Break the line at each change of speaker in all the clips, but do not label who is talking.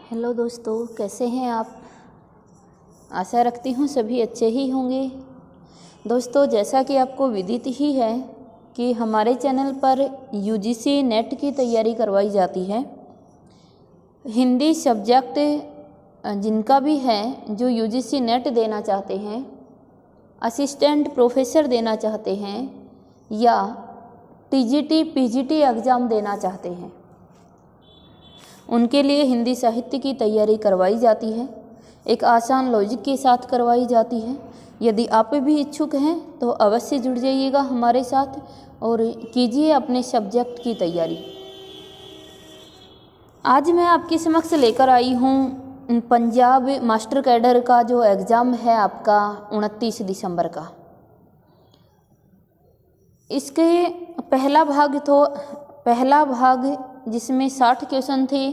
Hello दोस्तों, कैसे हैं आप। आशा रखती हूँ सभी अच्छे ही होंगे। दोस्तों, जैसा कि आपको विदित ही है कि हमारे चैनल पर यूजीसी नेट की तैयारी करवाई जाती है। हिंदी सब्जेक्ट जिनका भी है, जो यूजीसी नेट देना चाहते हैं, असिस्टेंट प्रोफेसर देना चाहते हैं या टीजीटी पीजीटी एग्ज़ाम देना चाहते हैं, उनके लिए हिंदी साहित्य की तैयारी करवाई जाती है। एक आसान लॉजिक के साथ करवाई जाती है। यदि आप भी इच्छुक हैं तो अवश्य जुड़ जाइएगा हमारे साथ और कीजिए अपने सब्जेक्ट की तैयारी। आज मैं आपके समक्ष लेकर आई हूँ पंजाब मास्टर कैडर का जो एग्ज़ाम है आपका 29 दिसंबर का। इसके पहला भाग जिसमें 60 क्वेश्चन थे,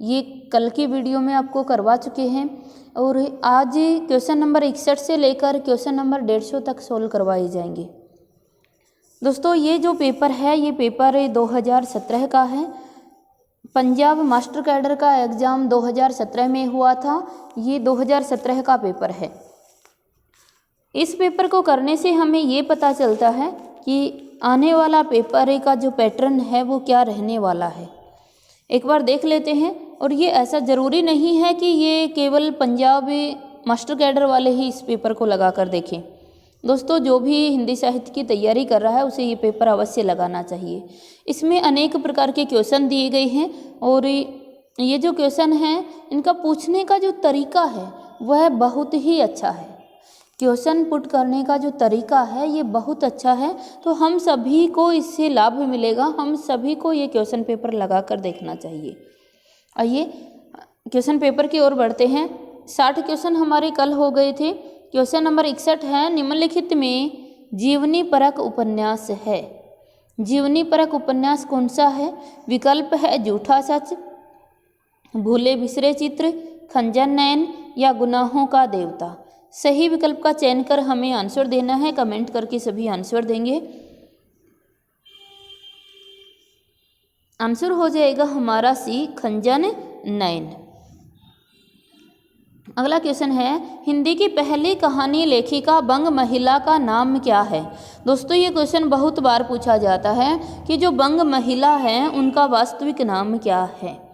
ये कल की वीडियो में आपको करवा चुके हैं और आज क्वेश्चन नंबर 61 से लेकर क्वेश्चन नंबर 150 तक सोल्व करवाए जाएंगे। दोस्तों, ये जो पेपर है, ये पेपर 2017 का है। पंजाब मास्टर कैडर का एग्ज़ाम 2017 में हुआ था। ये 2017 का पेपर है। इस पेपर को करने से हमें ये पता चलता है कि आने वाला पेपर का जो पैटर्न है वो क्या रहने वाला है। एक बार देख लेते हैं। और ये ऐसा ज़रूरी नहीं है कि ये केवल पंजाब मास्टर कैडर वाले ही इस पेपर को लगा कर देखें। दोस्तों, जो भी हिंदी साहित्य की तैयारी कर रहा है उसे ये पेपर अवश्य लगाना चाहिए। इसमें अनेक प्रकार के क्वेश्चन दिए गए हैं और ये जो क्वेश्चन हैं, इनका पूछने का जो तरीका है वह बहुत ही अच्छा है। क्वेश्चन पुट करने का जो तरीका है ये बहुत अच्छा है। तो हम सभी को इससे लाभ मिलेगा। हम सभी को ये क्वेश्चन पेपर लगा कर देखना चाहिए। आइए क्वेश्चन पेपर की ओर बढ़ते हैं। 60 क्वेश्चन हमारे कल हो गए थे। क्वेश्चन नंबर 61 है, निम्नलिखित में जीवनी परक उपन्यास है। जीवनी परक उपन्यास कौन सा है? विकल्प है झूठा सच, भूले बिसरे चित्र, खंजर नयन या गुनाहों का देवता। सही विकल्प का चयन कर हमें आंसर देना है। कमेंट करके सभी आंसर देंगे। आंसर हो जाएगा हमारा सी, खंजर नयन। अगला क्वेश्चन है, हिंदी की पहली कहानी लेखिका बंग महिला का नाम क्या है? दोस्तों, ये क्वेश्चन बहुत बार पूछा जाता है कि जो बंग महिला है उनका वास्तविक नाम क्या है।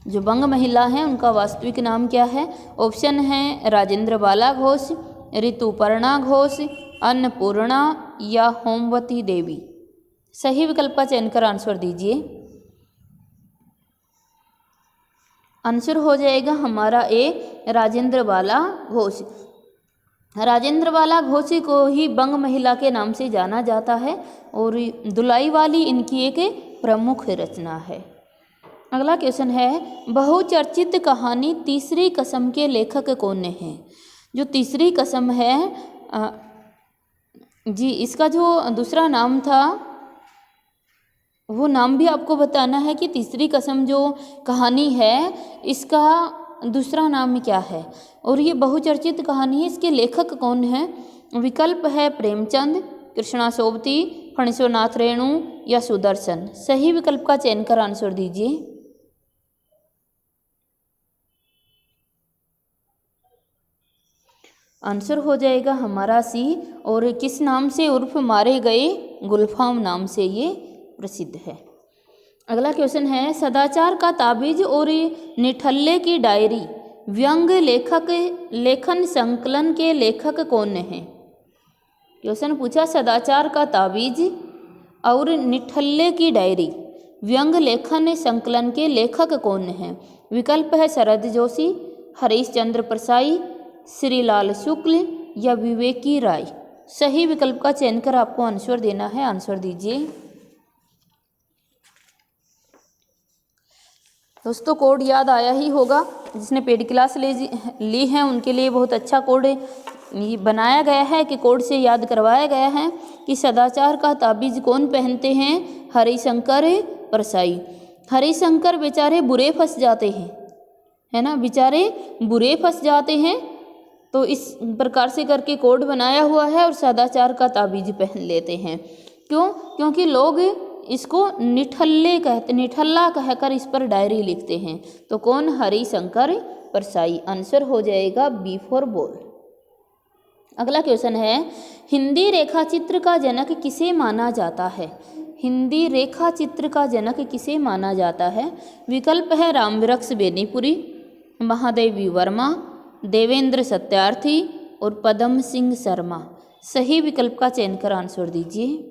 जो बंग महिला हैं उनका वास्तविक नाम क्या है? ऑप्शन है राजेंद्र बाला घोष, ऋतुपर्णा घोष, अन्नपूर्णा या होमवती देवी। सही विकल्प का चयन कर आंसर दीजिए। आंसर हो जाएगा हमारा ए, राजेंद्र बाला घोष। राजेंद्र बाला घोष को ही बंग महिला के नाम से जाना जाता है और दुलाई वाली इनकी एक प्रमुख रचना है। अगला क्वेश्चन है, बहुचर्चित कहानी तीसरी कसम के लेखक कौन हैं? जो तीसरी कसम है जी, इसका जो दूसरा नाम था वो नाम भी आपको बताना है कि तीसरी कसम जो कहानी है इसका दूसरा नाम क्या है और ये बहुचर्चित कहानी है। इसके लेखक कौन है? विकल्प है प्रेमचंद, कृष्णा सोबती, फणीश्वरनाथ रेणु या सुदर्शन। सही विकल्प का चयन कर आंसर दीजिए। आंसर हो जाएगा हमारा सी। और किस नाम से उर्फ मारे गए? गुलफाम नाम से ये प्रसिद्ध है। अगला क्वेश्चन है, सदाचार का ताबीज और निठल्ले की डायरी व्यंग लेखन संकलन के लेखक कौन हैं? क्वेश्चन पूछा, सदाचार का ताबीज और निठल्ले की डायरी व्यंग लेखन संकलन के लेखक कौन हैं? विकल्प है शरद जोशी, हरीश चंद्र परसाई, श्रीलाल शुक्ल या विवेकी राय। सही विकल्प का चयन कर आपको आंसर देना है। आंसर दीजिए। दोस्तों, कोड याद आया ही होगा। जिसने पेड क्लास ली है उनके लिए बहुत अच्छा कोड ये बनाया गया है कि कोड से याद करवाया गया है कि सदाचार का ताबीज कौन पहनते हैं? हरिशंकर परसाई। हरिशंकर बेचारे बुरे फंस जाते हैं, है ना, बेचारे बुरे फंस जाते हैं। तो इस प्रकार से करके कोड बनाया हुआ है और सदाचार का ताबीज पहन लेते हैं। क्यों? क्योंकि लोग इसको निठल्ले कहते, निठल्ला कहकर इस पर डायरी लिखते हैं। तो कौन? हरिशंकर परसाई। आंसर हो जाएगा बी फॉर बॉल। अगला क्वेश्चन है, हिंदी रेखाचित्र का जनक किसे माना जाता है? हिंदी रेखाचित्र का जनक किसे माना जाता है? विकल्प है रामवृक्ष बेनीपुरी, महादेवी वर्मा, देवेंद्र सत्यार्थी और पदम सिंह शर्मा। सही विकल्प का चयन कर आंसर दीजिए।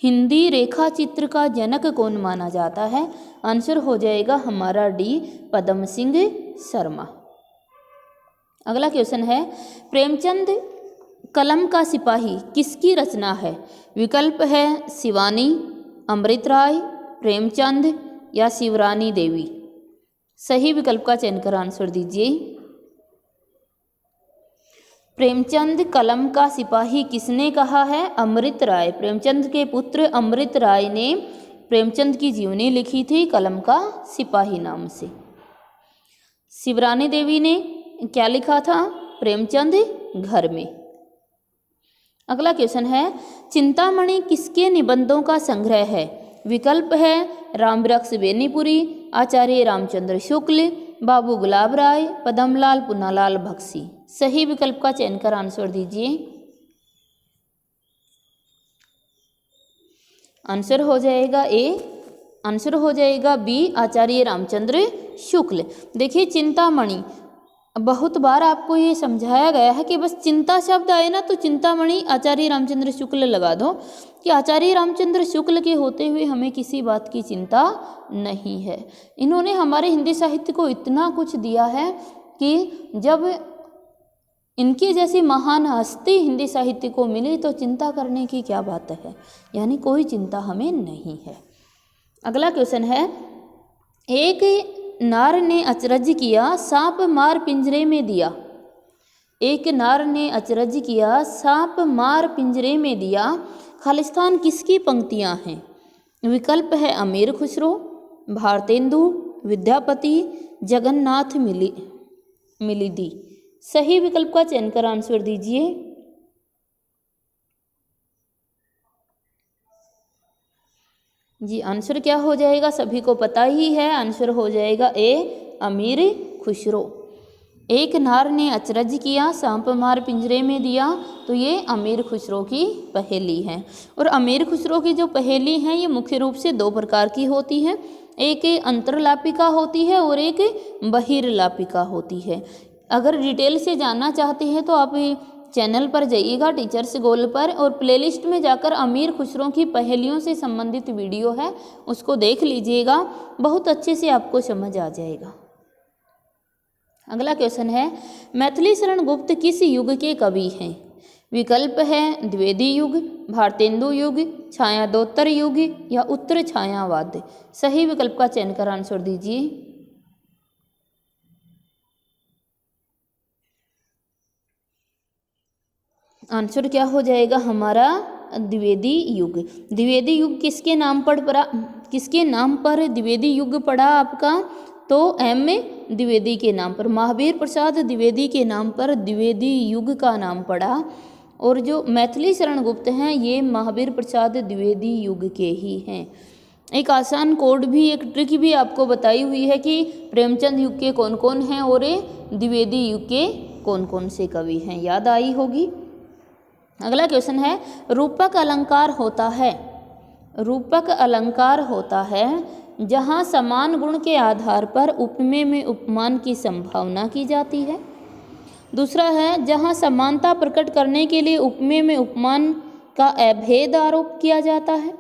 हिंदी रेखाचित्र का जनक कौन माना जाता है? आंसर हो जाएगा हमारा डी, पदम सिंह शर्मा। अगला क्वेश्चन है, प्रेमचंद कलम का सिपाही किसकी रचना है? विकल्प है शिवानी, अमृत राय, प्रेमचंद या शिवरानी देवी। सही विकल्प का चयन कर आंसर दीजिए। प्रेमचंद कलम का सिपाही किसने कहा है? अमृत राय। प्रेमचंद के पुत्र अमृत राय ने प्रेमचंद की जीवनी लिखी थी कलम का सिपाही नाम से। शिवरानी देवी ने क्या लिखा था? प्रेमचंद घर में। अगला क्वेश्चन है, चिंतामणि किसके निबंधों का संग्रह है? विकल्प है रामवृक्ष बेनीपुरी, आचार्य रामचंद्र शुक्ल, बाबू गुलाब राय, पद्मलाल पुन्नालाल बख्शी। सही विकल्प का चयन कर आंसर दीजिए। आंसर हो जाएगा ए, आंसर हो जाएगा बी, आचार्य रामचंद्र शुक्ल। देखिए चिंतामणि, बहुत बार आपको ये समझाया गया है कि बस चिंता शब्द आए ना तो चिंतामणि आचार्य रामचंद्र शुक्ल लगा दो, कि आचार्य रामचंद्र शुक्ल के होते हुए हमें किसी बात की चिंता नहीं है। इन्होंने हमारे हिंदी साहित्य को इतना कुछ दिया है कि जब इनकी जैसी महान हस्ती हिंदी साहित्य को मिली तो चिंता करने की क्या बात है, यानी कोई चिंता हमें नहीं है। अगला क्वेश्चन है, एक नार ने अचरज किया, सांप मार पिंजरे में दिया। एक नार ने अचरज किया, सांप मार पिंजरे में दिया। खालिस्तान किसकी पंक्तियां हैं? विकल्प है अमीर खुसरो, भारतेंदु, विद्यापति, जगन्नाथ मिलिदी। सही विकल्प का चयन कर आंसर दीजिए। जी आंसर क्या हो जाएगा? सभी को पता ही है, आंसर हो जाएगा ए, अमीर खुसरो। एक नार ने अचरज किया, सांप मार पिंजरे में दिया। तो ये अमीर खुसरो की पहेली है। और अमीर खुसरो की जो पहेली हैं ये मुख्य रूप से दो प्रकार की होती है, एक अंतरलापिका होती है और एक बहिर्लापिका होती है। अगर डिटेल से जानना चाहते हैं तो आप चैनल पर जाइएगा टीचर्स गोल पर, और प्लेलिस्ट में जाकर अमीर खुसरो की पहेलियों से संबंधित वीडियो है उसको देख लीजिएगा, बहुत अच्छे से आपको समझ आ जाएगा। अगला क्वेश्चन है, मैथिली शरण गुप्त किस युग के कवि हैं? विकल्प है द्विवेदी युग, भारतेंदु युग, छायादोत्तर युग या उत्तर छायावाद। सही विकल्प का चयन कर आंसर दीजिए। आंसर क्या हो जाएगा हमारा? द्विवेदी युग। द्विवेदी युग किसके नाम पर द्विवेदी युग पड़ा आपका? तो एम द्विवेदी के नाम पर, महावीर प्रसाद द्विवेदी के नाम पर द्विवेदी युग का नाम पड़ा। और जो मैथिली शरण गुप्त हैं ये महावीर प्रसाद द्विवेदी युग के ही हैं। एक आसान कोड भी, एक ट्रिक भी आपको बताई हुई है कि प्रेमचंद युग के कौन कौन हैं और द्विवेदी युग के कौन कौन से कवि हैं, याद आई होगी। अगला क्वेश्चन है, रूपक अलंकार होता है, रूपक अलंकार होता है जहाँ समान गुण के आधार पर उपमेय में उपमान की संभावना की जाती है। दूसरा है जहाँ समानता प्रकट करने के लिए उपमेय में उपमान का अभेद आरोप किया जाता है।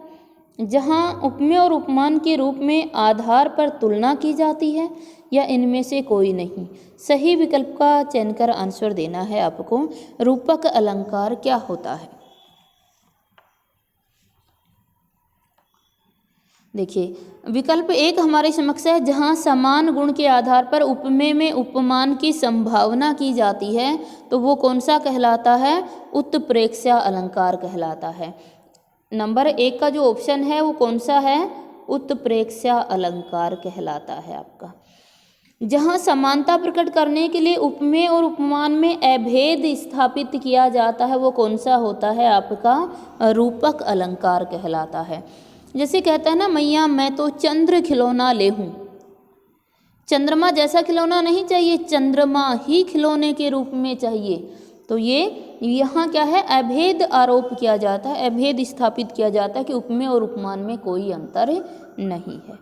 जहाँ उपमेय और उपमान के रूप में आधार पर तुलना की जाती है, या इनमें से कोई नहीं। सही विकल्प का चयन कर आंसर देना है आपको। रूपक अलंकार क्या होता है? देखिए विकल्प एक हमारे समक्ष है, जहाँ समान गुण के आधार पर उपमेय में उपमान की संभावना की जाती है, तो वो कौन सा कहलाता है? उत्प्रेक्षा अलंकार कहलाता है। नंबर एक का जो ऑप्शन है वो कौन सा है? उत्प्रेक्षा अलंकार कहलाता है आपका। जहाँ समानता प्रकट करने के लिए उपमेय और उपमान में अभेद स्थापित किया जाता है वो कौन सा होता है, आपका रूपक अलंकार कहलाता है। जैसे कहता है ना, मैया मैं तो चंद्र खिलौना ले हूँ, चंद्रमा जैसा खिलौना नहीं चाहिए, चंद्रमा ही खिलौने के रूप में चाहिए। तो ये यहाँ क्या है, अभेद आरोप किया जाता है, अभेद स्थापित किया जाता है कि उपमेय और उपमान में कोई अंतर नहीं है,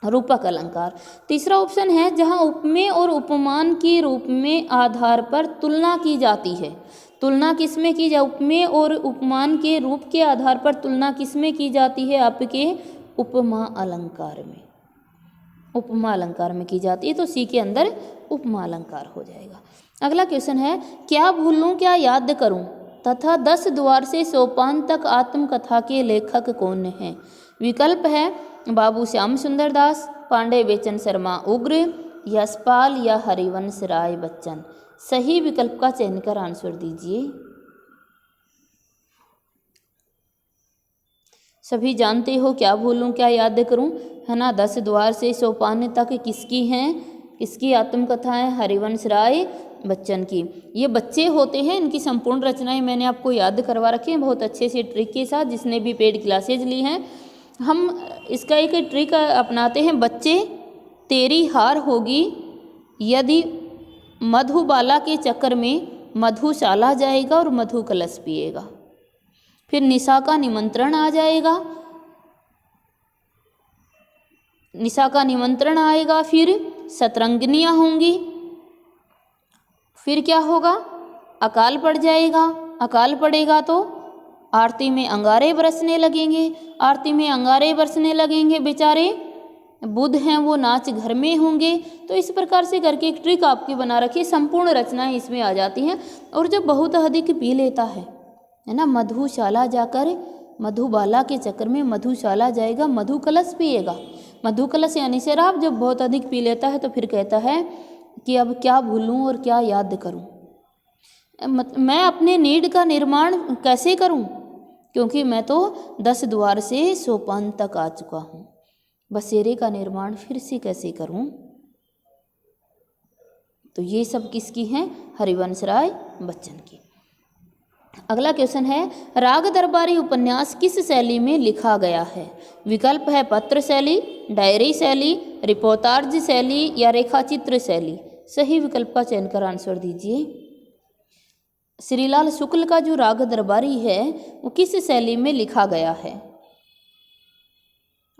रूपक अलंकार। तीसरा ऑप्शन है जहाँ उपमेय और उपमान के रूप में आधार पर तुलना की जाती है। तुलना किस में की जाए, उपमेय और उपमान के रूप के आधार पर तुलना किस में की जाती है, आपके उपमा अलंकार में, उपमा अलंकार में की जाती है। तो सी के अंदर उपमा अलंकार हो जाएगा। अगला क्वेश्चन है, क्या भूलूं क्या याद करूं तथा 10 द्वार से सोपान तक आत्मकथा के लेखक कौन हैं। विकल्प है बाबू श्याम सुंदर दास, पांडे बेचन शर्मा उग्र, यशपाल या हरिवंश राय बच्चन। सही विकल्प का चयन कर आंसर दीजिए। सभी जानते हो क्या भूलूं क्या याद करूं, है ना। 10 द्वार से सोपान तक किसकी हैं, किसकी आत्मकथा है, हरिवंश राय बच्चन की। ये बच्चे होते हैं, इनकी संपूर्ण रचनाएं मैंने आपको याद करवा रखी हैं बहुत अच्छे से ट्रिक के साथ। जिसने भी पेड क्लासेज ली हैं, हम इसका एक ट्रिक अपनाते हैं। बच्चे तेरी हार होगी यदि मधुबाला के चक्कर में मधुशाला जाएगा और मधु कलश पिएगा, फिर निशा का निमंत्रण आ जाएगा, निशा का निमंत्रण आएगा, फिर सतरंगिनियाँ होंगी, फिर क्या होगा, अकाल पड़ जाएगा, अकाल पड़ेगा तो आरती में अंगारे बरसने लगेंगे, आरती में अंगारे बरसने लगेंगे, बेचारे बुध हैं वो नाच घर में होंगे। तो इस प्रकार से करके एक ट्रिक आपकी बना रखी, संपूर्ण रचनाएं इसमें आ जाती हैं। और जो बहुत अधिक पी लेता है ना, मधुशाला जाकर मधुबाला के चक्कर में मधुशाला जाएगा, मधु कलश पिएगा। मधु कलश यानी शराब जब बहुत अधिक पी लेता है तो फिर कहता है कि अब क्या भूलूं और क्या याद करूं, मैं अपने नीड का निर्माण कैसे करूं, क्योंकि मैं तो 10 द्वार से सोपान तक आ चुका हूं, बसेरे का निर्माण फिर से कैसे करूं। तो ये सब किसकी हैं, हरिवंश राय बच्चन की। अगला क्वेश्चन है, राग दरबारी उपन्यास किस शैली में लिखा गया है। विकल्प है पत्र शैली, डायरी शैली, रिपोर्टाज शैली या रेखाचित्र शैली। सही विकल्प का चयन कर आंसर दीजिए। श्रीलाल शुक्ल का जो राग दरबारी है वो किस शैली में लिखा गया है।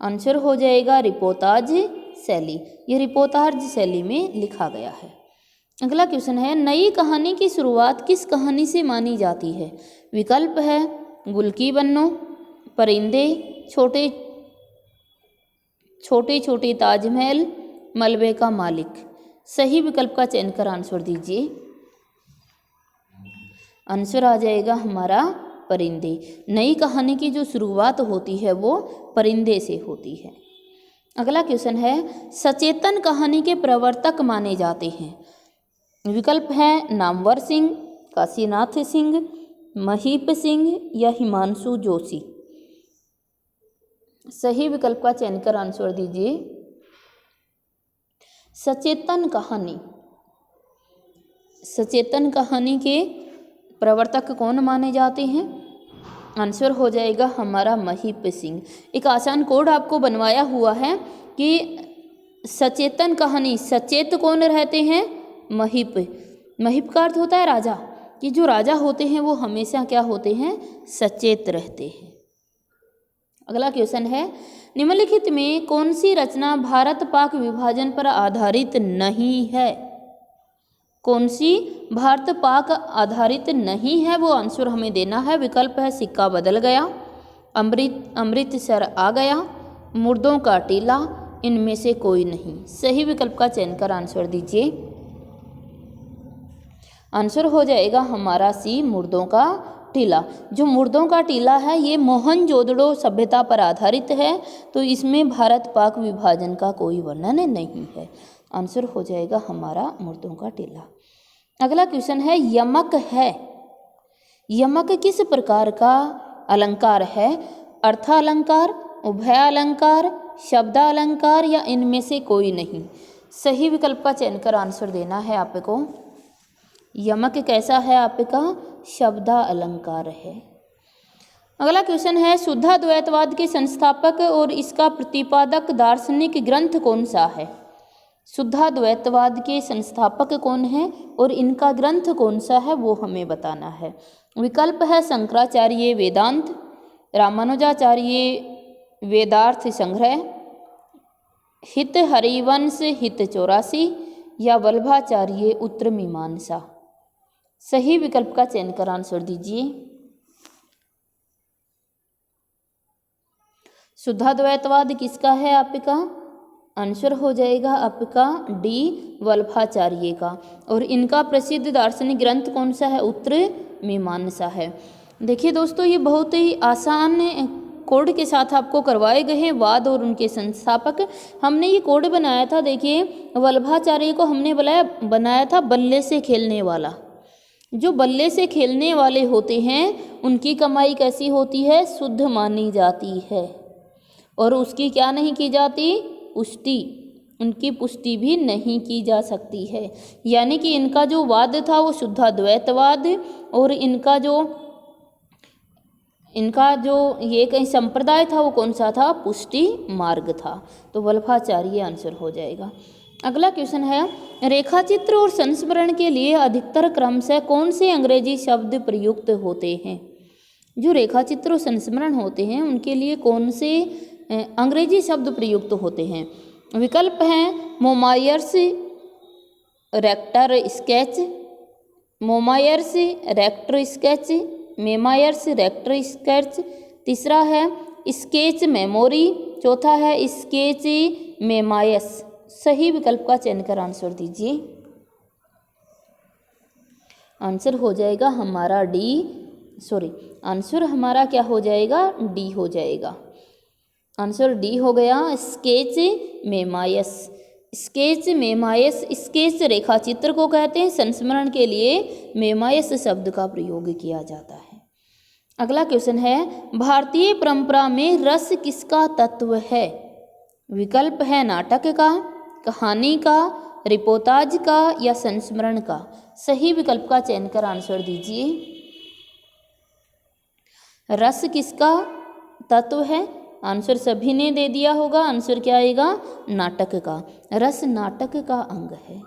आंसर हो जाएगा रिपोर्टाज शैली, ये रिपोर्टाज शैली में लिखा गया है। अगला क्वेश्चन है, नई कहानी की शुरुआत किस कहानी से मानी जाती है। विकल्प है गुल की बन्नो, परिंदे, छोटे छोटे ताजमहल, मलबे का मालिक। सही विकल्प का चयन कर आंसर दीजिए। आंसर आ जाएगा हमारा परिंदे। नई कहानी की जो शुरुआत होती है वो परिंदे से होती है। अगला क्वेश्चन है, सचेतन कहानी के प्रवर्तक माने जाते हैं। विकल्प है नामवर सिंह, काशीनाथ सिंह, महीप सिंह या हिमांशु जोशी। सही विकल्प का चयन कर आंसर दीजिए। सचेतन कहानी, सचेतन कहानी के प्रवर्तक कौन माने जाते हैं। आंसर हो जाएगा हमारा महीप सिंह। एक आसान कोड आपको बनवाया हुआ है कि सचेतन कहानी, सचेत कौन रहते हैं, महीप। महीप का अर्थ होता है राजा, कि जो राजा होते हैं वो हमेशा क्या होते हैं, सचेत रहते हैं। अगला क्वेश्चन है, निम्नलिखित में कौन सी रचना भारत पाक विभाजन पर आधारित नहीं है। कौन सी भारत पाक आधारित नहीं है, वो आंसर हमें देना है। विकल्प है सिक्का बदल गया, अमृतसर आ गया, मुर्दों का टीला, इनमें से कोई नहीं। सही विकल्प का चयन कर आंसर दीजिए। आंसर हो जाएगा हमारा सी, मुर्दों का टीला। जो मुर्दों का टीला है ये मोहनजोदड़ो सभ्यता पर आधारित है, तो इसमें भारत पाक विभाजन का कोई वर्णन नहीं है। आंसर हो जाएगा हमारा मुर्दों का टीला। अगला क्वेश्चन है, यमक है, यमक किस प्रकार का अलंकार है। अर्थालंकार, उभयालंकार, शब्दालंकार या इनमें से कोई नहीं। सही विकल्प का चयन कर आंसर देना है आपको। यमक कैसा है आपका? शब्दा अलंकार है। अगला क्वेश्चन है, शुद्धाद्वैतवाद के संस्थापक और इसका प्रतिपादक दार्शनिक ग्रंथ कौन सा है? शुद्धाद्वैतवाद के संस्थापक कौन है और इनका ग्रंथ कौन सा है वो हमें बताना है। विकल्प है शंकराचार्य वेदांत, रामानुजाचार्य वेदार्थ संग्रह, हित हरिवंश हित 84 या वल्लभाचार्य उत्तर मीमांसा। सही विकल्प का चयन कर आंसर दीजिए। शुद्धाद्वैतवाद किसका है आपका? आंसर हो जाएगा आपका डी वल्लभाचार्य का। और इनका प्रसिद्ध दार्शनिक ग्रंथ कौन सा है? उत्तर मीमांसा है। देखिए दोस्तों, ये बहुत ही आसान कोड के साथ आपको करवाए गए हैं वाद और उनके संस्थापक। हमने ये कोड बनाया था, देखिए वल्लभाचार्य को हमने बनाया था बल्ले से खेलने वाला। जो बल्ले से खेलने वाले होते हैं उनकी कमाई कैसी होती है? शुद्ध मानी जाती है। और उसकी क्या नहीं की जाती? पुष्टि, उनकी पुष्टि भी नहीं की जा सकती है। यानी कि इनका जो वाद था वो शुद्धाद्वैतवाद, और इनका जो ये कहीं संप्रदाय था वो कौन सा था? पुष्टि मार्ग था। तो वल्लभाचार्य आंसर हो जाएगा। अगला क्वेश्चन है, रेखाचित्र और संस्मरण के लिए अधिकतर क्रमशः कौन से अंग्रेजी शब्द प्रयुक्त होते हैं? जो रेखाचित्र और संस्मरण होते हैं उनके लिए कौन से अंग्रेजी शब्द प्रयुक्त होते हैं? विकल्प हैं मोमायर्स रेक्टर स्केच, मोमायर्स रेक्टर स्केच, मेमायर्स रेक्टर स्केच, तीसरा है स्केच मेमोरी, चौथा है स्केच मेमायस। सही विकल्प का चयन कर आंसर दीजिए। आंसर हो जाएगा हमारा आंसर हमारा क्या हो जाएगा? डी हो जाएगा। आंसर डी हो गया, स्केच मेमायस। स्केच मेमायस, स्केच रेखाचित्र को कहते हैं, संस्मरण के लिए मेमायस शब्द का प्रयोग किया जाता है। अगला क्वेश्चन है, भारतीय परंपरा में रस किसका तत्व है? विकल्प है नाटक का, कहानी का, रिपोर्टाज का या संस्मरण का। सही विकल्प का चयन कर आंसर दीजिए। रस किसका तत्व है? आंसर सभी ने दे दिया होगा। आंसर क्या आएगा? नाटक का। रस नाटक का अंग है।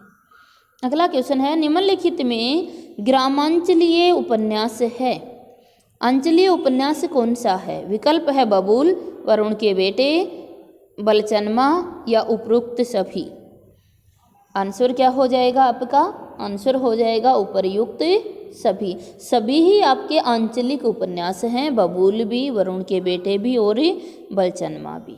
अगला क्वेश्चन है, निम्नलिखित में ग्रामांचलीय उपन्यास है। अंचलीय उपन्यास कौन सा है? विकल्प है बबूल, वरुण के बेटे, बलचनमा या उपरोक्त सभी। आंसर क्या हो जाएगा आपका? आंसर हो जाएगा उपर्युक्त सभी। सभी ही आपके आंचलिक उपन्यास हैं, बबूल भी, वरुण के बेटे भी और बलचनमा भी।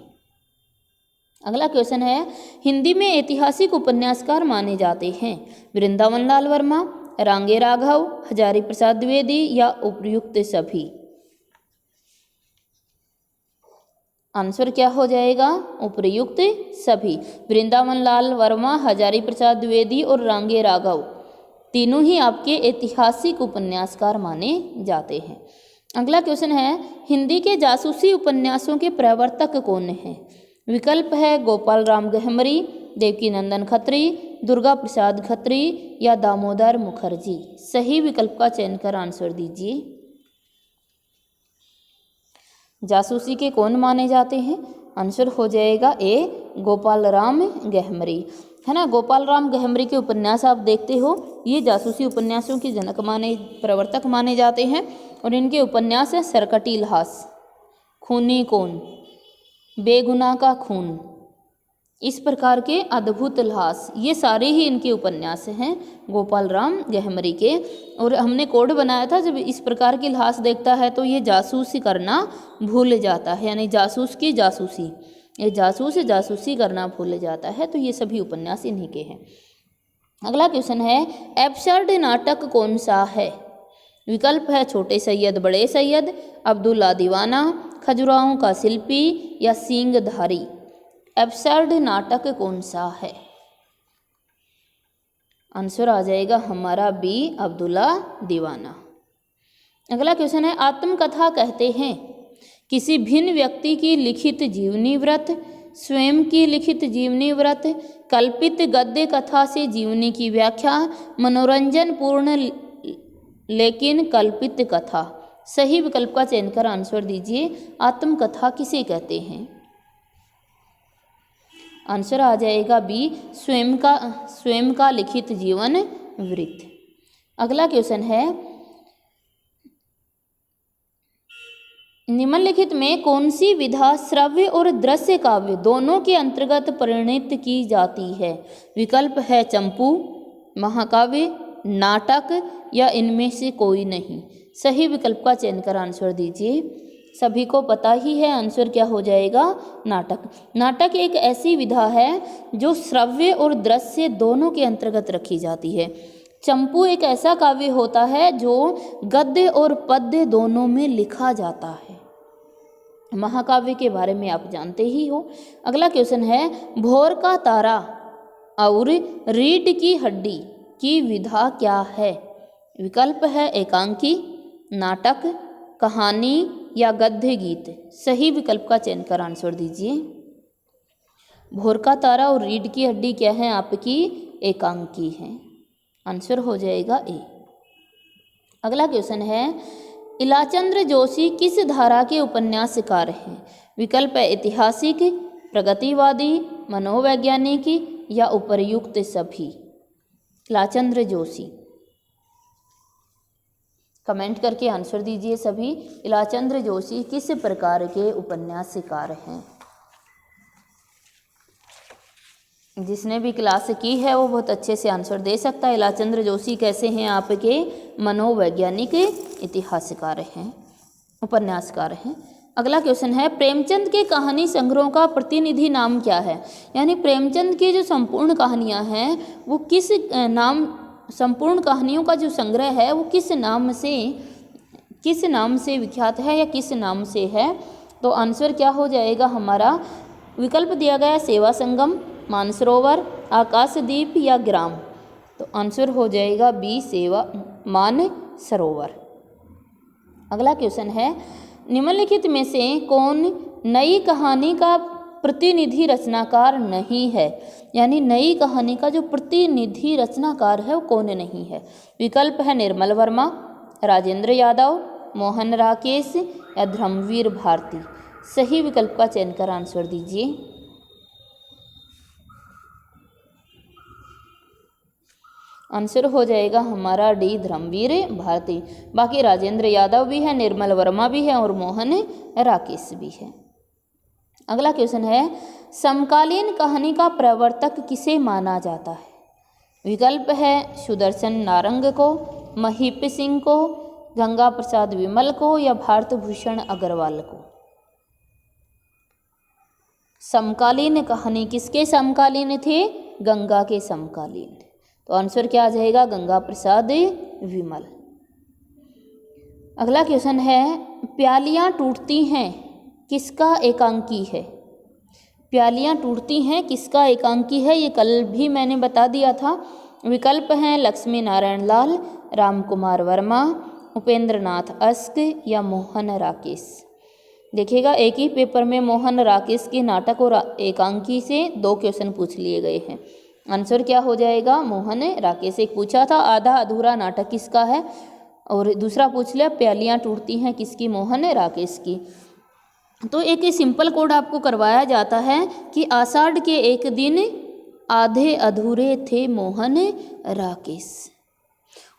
अगला क्वेश्चन है, हिंदी में ऐतिहासिक उपन्यासकार माने जाते हैं वृंदावन लाल वर्मा, रांगे राघव, हजारी प्रसाद द्विवेदी या उपर्युक्त सभी। आंसर क्या हो जाएगा? उपर्युक्त सभी। वृंदावन लाल वर्मा, हजारी प्रसाद द्विवेदी और रांगे राघव तीनों ही आपके ऐतिहासिक उपन्यासकार माने जाते हैं। अगला क्वेश्चन है, हिंदी के जासूसी उपन्यासों के प्रवर्तक कौन हैं? विकल्प है गोपाल राम गहमरी, देवकीनंदन खत्री, दुर्गा प्रसाद खत्री या दामोदर मुखर्जी। सही विकल्प का चयन कर आंसर दीजिए। जासूसी के कौन माने जाते हैं? आंसर हो जाएगा ए गोपाल राम गहमरी, है ना। गोपाल राम गहमरी के उपन्यास आप देखते हो, ये जासूसी उपन्यासों के जनक प्रवर्तक माने जाते हैं। और इनके उपन्यास है सरकटी लाश, खूनी कौन, बेगुनाह का खून, इस प्रकार के अद्भुत लाश, ये सारे ही इनके उपन्यास हैं गोपाल राम गहमरी के। और हमने कोड बनाया था, जब इस प्रकार की लाश देखता है तो ये जासूसी करना भूल जाता है, यानी जासूस की जासूसी, ये जासूस जासूसी करना भूल जाता है। तो ये सभी उपन्यास इन्हीं के हैं। अगला क्वेश्चन है, एब्सर्ड नाटक कौन सा है? विकल्प है छोटे सैयद बड़े सैयद, अब्दुल्ला दीवाना, खजुराहों का शिल्पी या सींगधारी। एब्सर्ड नाटक कौन सा है? आंसर आ जाएगा हमारा बी अब्दुल्ला दीवाना। अगला क्वेश्चन है, आत्मकथा कहते हैं किसी भिन्न व्यक्ति की लिखित जीवनी वृत्त, स्वयं की लिखित जीवनी व्रत, कल्पित गद्य कथा से जीवनी की व्याख्या, मनोरंजन पूर्ण लेकिन कल्पित कथा। सही विकल्प का चयन कर आंसर दीजिए। आत्मकथा किसे कहते हैं? आंसर आ जाएगा बी, स्वयं का लिखित जीवन वृत्त। अगला क्वेश्चन है, निम्नलिखित में कौन सी विधा श्रव्य और दृश्य काव्य दोनों के अंतर्गत परिणित की जाती है? विकल्प है चंपू, महाकाव्य, नाटक या इनमें से कोई नहीं। सही विकल्प का चयन कर आंसर दीजिए। सभी को पता ही है, आंसर क्या हो जाएगा? नाटक। नाटक एक ऐसी विधा है जो श्रव्य और दृश्य दोनों के अंतर्गत रखी जाती है। चंपू एक ऐसा काव्य होता है जो गद्य और पद्य दोनों में लिखा जाता है। महाकाव्य के बारे में आप जानते ही हो। अगला क्वेश्चन है, भोर का तारा और रीढ़ की हड्डी की विधा क्या है? विकल्प है एकांकी, नाटक, कहानी या गद्य गीत। सही विकल्प का चयन कर आंसर दीजिए। भोर का तारा और रीढ़ की हड्डी क्या है आपकी? एकांकी है। आंसर हो जाएगा ए। अगला क्वेश्चन है, इलाचंद्र जोशी किस धारा के उपन्यासकार हैं? विकल्प है ऐतिहासिक, प्रगतिवादी, मनोवैज्ञानिक या उपर्युक्त सभी। इलाचंद्र जोशी, कमेंट करके आंसर दीजिए सभी। इलाचंद्र जोशी किस प्रकार के उपन्यासकार हैं? जिसने भी क्लास की है वो बहुत अच्छे से आंसर दे सकता है। इलाचंद्र जोशी कैसे हैं आपके? मनोवैज्ञानिक, इतिहासकार हैं, उपन्यासकार हैं। अगला क्वेश्चन है, प्रेमचंद के कहानी संग्रहों का प्रतिनिधि नाम क्या है? यानी प्रेमचंद की जो संपूर्ण कहानियां हैं वो किस नाम, संपूर्ण कहानियों का जो संग्रह है वो किस नाम से विख्यात है या किस नाम से है? तो आंसर क्या हो जाएगा हमारा? विकल्प दिया गया सेवा संगम, मानसरोवर, आकाशदीप या ग्राम। तो आंसर हो जाएगा बी, सेवा मानसरोवर। अगला क्वेश्चन है, निम्नलिखित में से कौन नई कहानी का प्रतिनिधि रचनाकार नहीं है? यानी नई कहानी का जो प्रतिनिधि रचनाकार है वो कौन नहीं है? विकल्प है निर्मल वर्मा, राजेंद्र यादव, मोहन राकेश या धर्मवीर भारती। सही विकल्प का चयन कर आंसर दीजिए। आंसर हो जाएगा हमारा डी, धर्मवीर भारती। बाकी राजेंद्र यादव भी है, निर्मल वर्मा भी है और मोहन राकेश भी है। अगला क्वेश्चन है, समकालीन कहानी का प्रवर्तक किसे माना जाता है? विकल्प है सुदर्शन नारंग को, महिप सिंह को, गंगा प्रसाद विमल को या भारत भूषण अग्रवाल को। समकालीन कहानी किसके समकालीन थे? गंगा के समकालीन। तो आंसर क्या आ जाएगा? गंगा प्रसाद विमल। अगला क्वेश्चन है, प्यालियाँ टूटती हैं किसका एकांकी है? प्यालियाँ टूटती हैं किसका एकांकी है? ये कल भी मैंने बता दिया था। विकल्प हैं लक्ष्मी नारायण लाल, राम कुमार वर्मा, उपेंद्र नाथ अस्क या मोहन राकेश। देखिएगा एक ही पेपर में मोहन राकेश के नाटक और एकांकी से 2 क्वेश्चन पूछ लिए गए हैं। आंसर क्या हो जाएगा? मोहन राकेश। एक पूछा था आधा अधूरा नाटक किसका है और दूसरा पूछ लिया प्यालियाँ टूटती हैं किसकी? मोहन राकेश की। तो एक सिंपल कोड आपको करवाया जाता है कि आषाढ़ के एक दिन आधे अधूरे थे मोहन राकेश।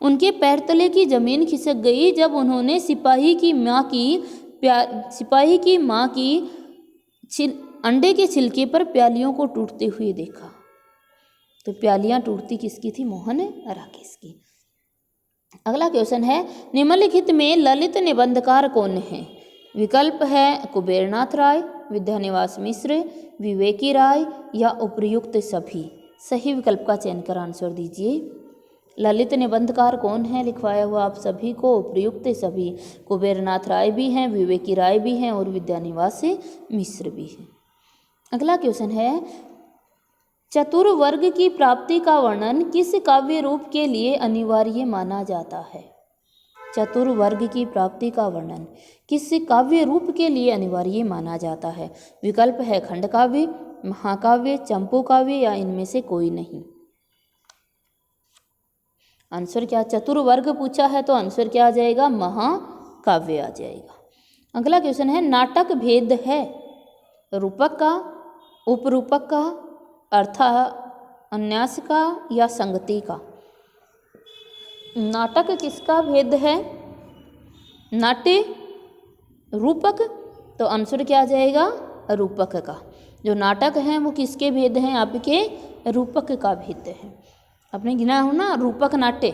उनके पैर तले की जमीन खिसक गई जब उन्होंने सिपाही की माँ की अंडे के छिलके पर प्यालियों को टूटते हुए देखा। तो प्यालियाँ टूटती किसकी थी? मोहन राकेश की। अगला क्वेश्चन है, निम्नलिखित में ललित निबंधकार कौन है? विकल्प है कुबेरनाथ राय, विद्यानिवास मिश्र, विवेकी राय या उपर्युक्त सभी। सही विकल्प का चयन कर आंसर दीजिए। ललित निबंधकार कौन है लिखवाया हुआ आप सभी को? उपर्युक्त सभी। कुबेरनाथ राय भी हैं, विवेकी राय भी हैं और विद्यानिवास मिश्र भी हैं। अगला क्वेश्चन है, चतुर्वर्ग की प्राप्ति का वर्णन किस काव्य रूप के लिए अनिवार्य माना जाता है? चतुर्वर्ग की प्राप्ति का वर्णन किस काव्य रूप के लिए अनिवार्य माना जाता है? विकल्प है खंड काव्य, महाकाव्य, चंपू काव्य या इनमें से कोई नहीं। आंसर क्या, चतुर्वर्ग पूछा है तो आंसर क्या आ जाएगा, महाकाव्य आ जाएगा। अगला क्वेश्चन है, नाटक भेद है रूपक का, उपरूपक का, अर्थान्यास का या संगति का? नाटक किसका भेद है? नाट्य, रूपक, तो आंसर क्या आ जाएगा, रूपक का। जो नाटक हैं वो किसके भेद हैं, आपके रूपक का भेद है। आपने गिना हो ना, रूपक नाट्य,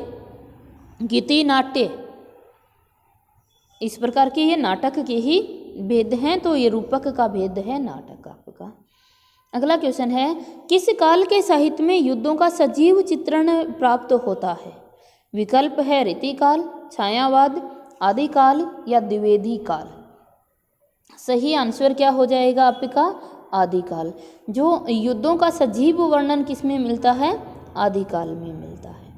गीति नाट्य, इस प्रकार के ये नाटक के ही भेद हैं, तो ये रूपक का भेद है नाटक आपका। अगला क्वेश्चन है, किस काल के साहित्य में युद्धों का सजीव चित्रण प्राप्त होता है? विकल्प है रीतिकाल, छायावाद, आदिकाल या द्विवेदी काल। सही आंसर क्या हो जाएगा आपका, आदिकाल। जो युद्धों का सजीव वर्णन किसमें मिलता है, आदिकाल में मिलता है।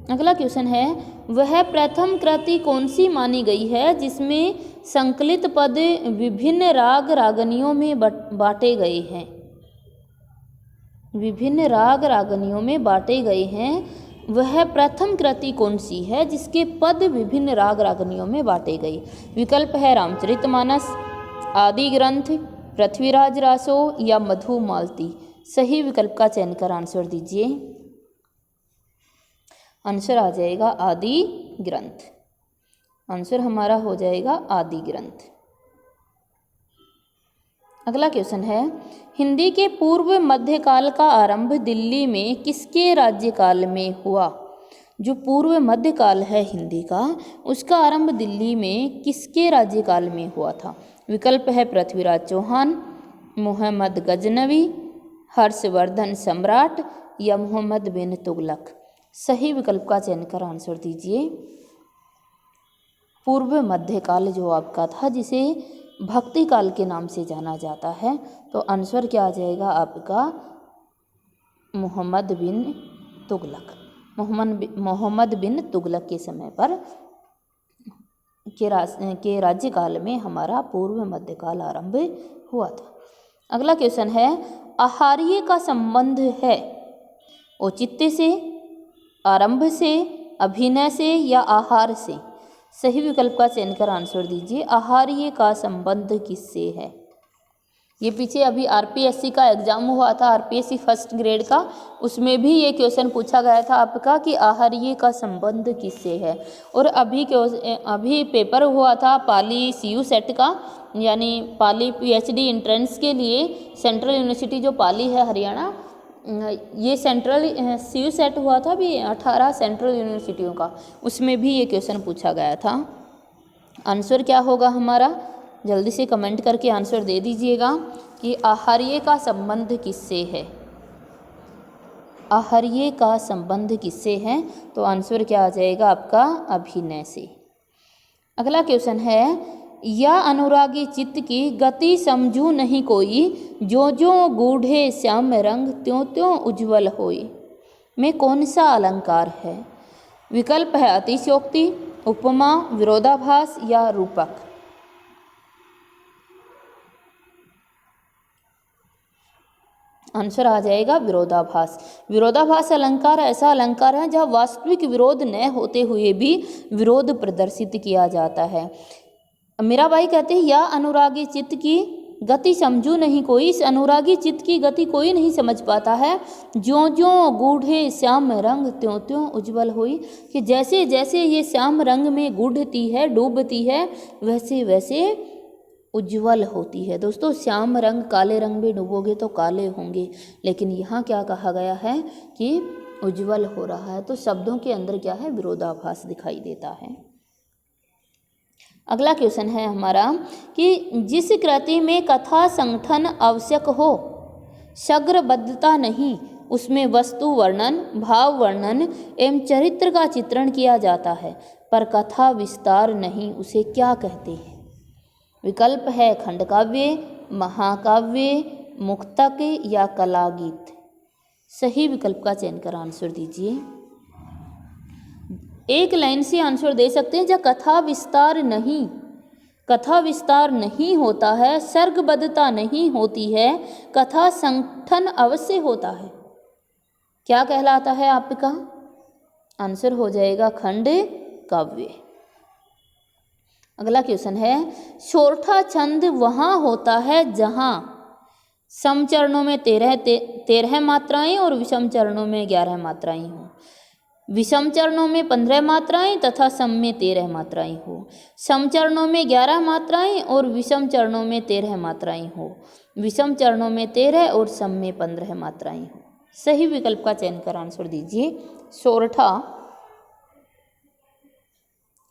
अगला क्वेश्चन है, वह प्रथम कृति कौन सी मानी गई है जिसमें संकलित पद विभिन्न राग रागनियों में बांटे गए हैं? विभिन्न राग रागनियों में बांटे गए हैं, वह प्रथम कृति कौन सी है जिसके पद विभिन्न राग रागनियों में बांटे गए? विकल्प है रामचरितमानस, आदि ग्रंथ, पृथ्वीराज रासो या मधु मालती। सही विकल्प का चयन कर आंसर दीजिए। आंसर आ जाएगा आदि ग्रंथ। आंसर हमारा हो जाएगा आदि ग्रंथ। अगला क्वेश्चन है, हिंदी के पूर्व मध्यकाल का आरंभ दिल्ली में किसके राज्यकाल में हुआ? जो पूर्व मध्यकाल है हिंदी का, उसका आरंभ दिल्ली में किसके राज्यकाल में हुआ था? विकल्प है पृथ्वीराज चौहान, मोहम्मद गजनवी, हर्षवर्धन सम्राट या मोहम्मद बिन तुगलक। सही विकल्प का चयन कर आंसर दीजिए। पूर्व मध्यकाल जो आपका था, जिसे भक्ति काल के नाम से जाना जाता है, तो आंसर क्या आ जाएगा आपका, मोहम्मद बिन तुगलक। मोहम्मद बिन तुगलक के समय पर के राज्यकाल में हमारा पूर्व मध्यकाल आरंभ हुआ था। अगला क्वेश्चन है, आहार्य का संबंध है औचित्य से, आरंभ से, अभिनय से या आहार से? सही विकल्प का चयन कर आंसर दीजिए। आहार्य का संबंध किससे है? ये पीछे अभी आरपीएससी का एग्जाम हुआ था, आरपीएससी फर्स्ट ग्रेड का, उसमें भी ये क्वेश्चन पूछा गया था आपका कि आहार्य का संबंध किससे है। और अभी पेपर हुआ था पाली सीयू सेट का, यानी पाली पीएचडी एंट्रेंस के लिए सेंट्रल यूनिवर्सिटी जो पाली है हरियाणा, ये सेंट्रल सीयू सेट हुआ था भी 18 सेंट्रल यूनिवर्सिटियों का, उसमें भी ये क्वेश्चन पूछा गया था। आंसर क्या होगा हमारा, जल्दी से कमेंट करके आंसर दे दीजिएगा कि आहार्य का संबंध किससे है। आहार्य का संबंध किससे है, तो आंसर क्या आ जाएगा आपका, अभिनय से। अगला क्वेश्चन है, या अनुरागी चित्त की गति समझू नहीं कोई, जो जो गूढ़े श्याम रंग त्यों त्यों उज्ज्वल होई में कौन सा अलंकार है? विकल्प है अतिशयोक्ति, उपमा, विरोधाभास या रूपक। आंसर आ जाएगा विरोधाभास। विरोधाभास अलंकार ऐसा अलंकार है जहाँ वास्तविक विरोध न होते हुए भी विरोध प्रदर्शित किया जाता है। मीरा बाई कहते हैं, या अनुरागी चित्त की गति समझू नहीं कोई, इस अनुरागी चित्त की गति कोई नहीं समझ पाता है। ज्यों ज्यों गूढ़े श्याम रंग त्यों त्यों उज्ज्वल हुई, कि जैसे जैसे ये श्याम रंग में गूढ़ती है, डूबती है, वैसे वैसे उज्ज्वल होती है। दोस्तों, श्याम रंग काले रंग में डूबोगे तो काले होंगे, लेकिन यहाँ क्या कहा गया है कि उज्ज्वल हो रहा है, तो शब्दों के अंदर क्या है, विरोधाभास दिखाई देता है। अगला क्वेश्चन है हमारा कि जिस कृति में कथा संगठन आवश्यक हो, शीघ्रबद्धता नहीं, उसमें वस्तु वर्णन, भाव वर्णन एवं चरित्र का चित्रण किया जाता है, पर कथा विस्तार नहीं, उसे क्या कहते हैं? विकल्प है खंडकाव्य, महाकाव्य, मुक्तक या कलागीत। सही विकल्प का चयन कर आंसर दीजिए। एक लाइन से आंसर दे सकते हैं। जब कथा विस्तार नहीं होता है, सर्गबद्धता नहीं होती है, कथा संगठन अवश्य होता है, क्या कहलाता है आपका? आंसर हो जाएगा खंड काव्य। अगला क्वेश्चन है, सोरठा छंद वहाँ होता है जहाँ सम चरणों में 13 मात्राएं और विषम चरणों में 11 मात्राएं हो, विषम चरणों में 15 मात्राएं तथा सम में 13 मात्राएं हो, सम चरणों में 11 मात्राएं और विषम चरणों में 13 मात्राएं हो, विषम चरणों में 13 और सम में 15 मात्राएं हो। सही विकल्प का चयन कर आंसर दीजिए।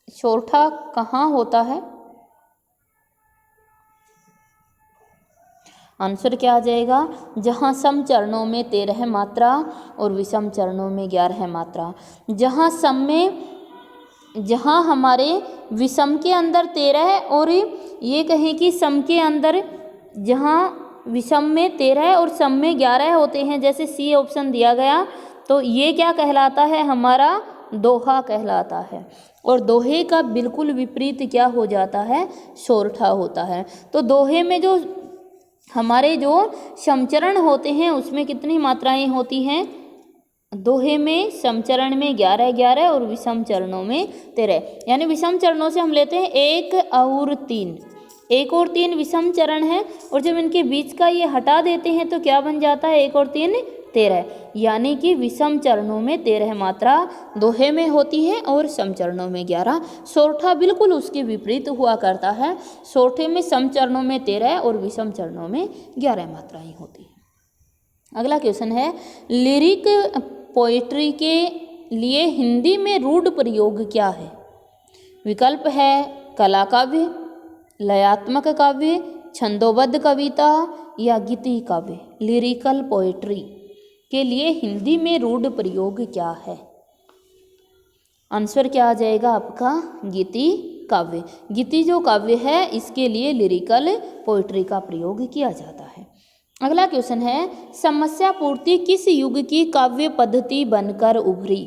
सोरठा कहाँ होता है? आंसर क्या आ जाएगा? जहाँ सम चरणों में 13 मात्रा और विषम चरणों में 11 मात्रा। जहाँ हमारे विषम के अंदर 13 है और ये कहें कि सम के अंदर, जहाँ विषम में 13 और सम में 11 होते हैं, जैसे सी ऑप्शन दिया गया, तो ये क्या कहलाता है? हमारा दोहा कहलाता है। और दोहे का बिल्कुल विपरीत क्या हो जाता है? सोरठा होता है। तो दोहे में जो हमारे जो समचरण होते हैं उसमें कितनी मात्राएं होती हैं? दोहे में समचरण में 11 और विषम चरणों में 13। यानी विषम चरणों से हम लेते हैं 1 और 3, 1 और 3 विषम चरण है, और जब इनके बीच का ये हटा देते हैं तो क्या बन जाता है? 1 और 3 13। यानी कि विषम चरणों में 13 मात्रा दोहे में होती है और सम चरणों में 11। सोरठा बिल्कुल उसके विपरीत हुआ करता है। सोरठे में सम चरणों में 13 और विषम चरणों में 11 मात्राएं होती हैं। अगला क्वेश्चन है, लिरिक पोइट्री के लिए हिंदी में रूढ़ प्रयोग क्या है? विकल्प है कला काव्य, लयात्मक काव्य, छंदोबद्ध कविता या गीति काव्य। लिरिकल पोइट्री के लिए हिंदी में रूढ़ प्रयोग क्या है? आंसर क्या आ जाएगा आपका? गीति काव्य। गीति जो काव्य है इसके लिए लिरिकल पोइट्री का प्रयोग किया जाता है। अगला क्वेश्चन है, समस्या पूर्ति किस युग की काव्य पद्धति बनकर उभरी?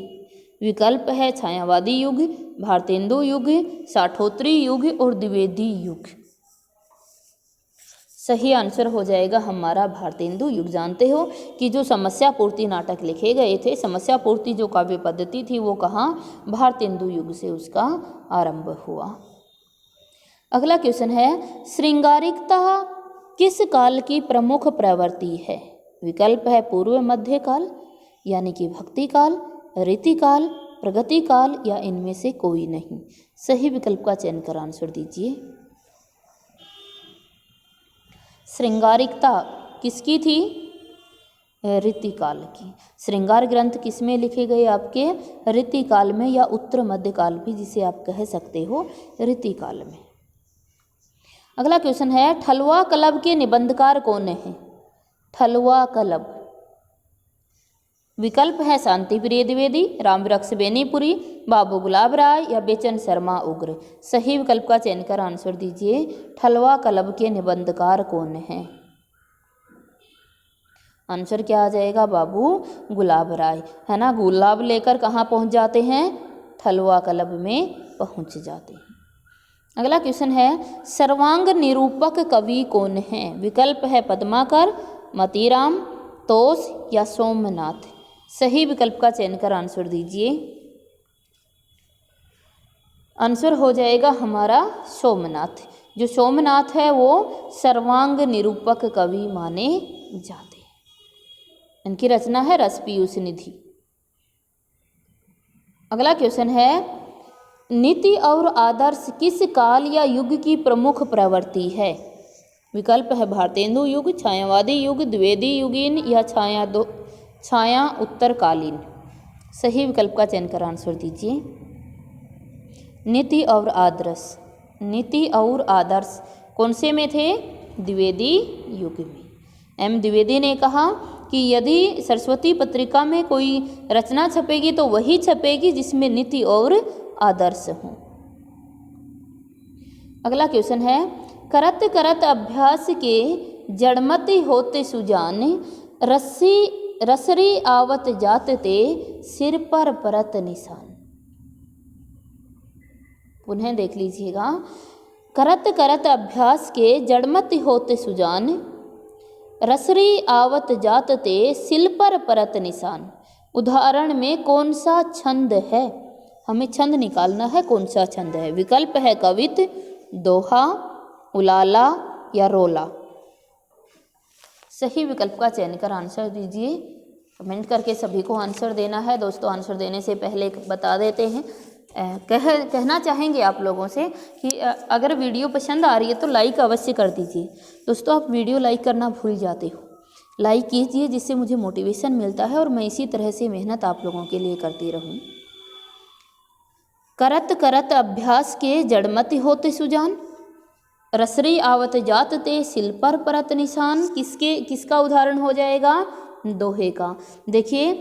विकल्प है छायावादी युग, भारतेंदु युग, साठोत्री युग और द्विवेदी युग। सही आंसर हो जाएगा हमारा भारतेंदु युग। जानते हो कि जो समस्या पूर्ति नाटक लिखे गए थे, समस्या पूर्ति जो काव्य पद्धति थी वो कहाँ? भारतेंदु युग से उसका आरंभ हुआ। अगला क्वेश्चन है, श्रृंगारिकता किस काल की प्रमुख प्रवृत्ति है? विकल्प है पूर्व मध्य काल यानी कि भक्ति काल, रीति काल, प्रगति काल या इनमें से कोई नहीं। सही विकल्प का चयन कर आंसर दीजिए। श्रृंगारिकता किसकी थी? रीतिकाल की। श्रृंगार ग्रंथ किस में लिखे गए आपके? रीतिकाल में या उत्तर मध्य काल भी जिसे आप कह सकते हो, रीतिकाल में। अगला क्वेश्चन है, ठलुआ कलब के निबंधकार कौन है? ठलुआ कलब। विकल्प है शांति प्रिय द्विवेदी, रामवृक्ष बेनीपुरी, बाबू गुलाब राय या बेचन शर्मा उग्र। सही विकल्प का चयन कर आंसर दीजिए। ठलुआ कलब के निबंधकार कौन है? आंसर क्या आ जाएगा? बाबू गुलाब राय, है ना। गुलाब लेकर कहाँ पहुँच जाते हैं? ठलुआ कलब में पहुँच जाते हैं। अगला क्वेश्चन है, सर्वांग निरूपक कवि कौन है? विकल्प है पद्माकर, मतीराम, तोष या सोमनाथ। सही विकल्प का चयन कर आंसर दीजिए। आंसर हो जाएगा हमारा सोमनाथ। जो सोमनाथ है वो सर्वांग निरूपक कवि माने जाते हैं। इनकी रचना है रस पीयूष निधि। अगला क्वेश्चन है, नीति और आदर्श किस काल या युग की प्रमुख प्रवृत्ति है? विकल्प है भारतेंदु युग, छायावादी युग, द्विवेदी युगीन या छाया उत्तरकालीन। सही विकल्प का चयन कर आंसर दीजिए। नीति और आदर्श, नीति और आदर्श कौन से में थे? द्विवेदी युग में। एम द्विवेदी ने कहा कि यदि सरस्वती पत्रिका में कोई रचना छपेगी तो वही छपेगी जिसमें नीति और आदर्श हो। अगला क्वेश्चन है, करत करत अभ्यास के जड़मति होते सुजान, रसरी आवत जात ते सिर पर परत निशान। पुनः देख लीजिएगा। करत करत अभ्यास के जड़मत होते सुजान, रसरी आवत जात ते सिल पर परत निशान। उदाहरण में कौन सा छंद है, हमें छंद निकालना है, कौन सा छंद है। विकल्प है कवित, दोहा, उलाला या रोला। सही विकल्प का चयन कर आंसर दीजिए। कमेंट करके सभी को आंसर देना है। दोस्तों आंसर देने से पहले बता देते हैं, कहना चाहेंगे आप लोगों से कि अगर वीडियो पसंद आ रही है तो लाइक अवश्य कर दीजिए। दोस्तों आप वीडियो लाइक करना भूल जाते हो, लाइक कीजिए जिससे मुझे मोटिवेशन मिलता है और मैं इसी तरह से मेहनत आप लोगों के लिए करती रहूं। करत करत अभ्यास के जड़मति होते सुजान, रसरी आवत जात ते सिल पर परत निशान। किसका उदाहरण हो जाएगा, दोहे का। देखिए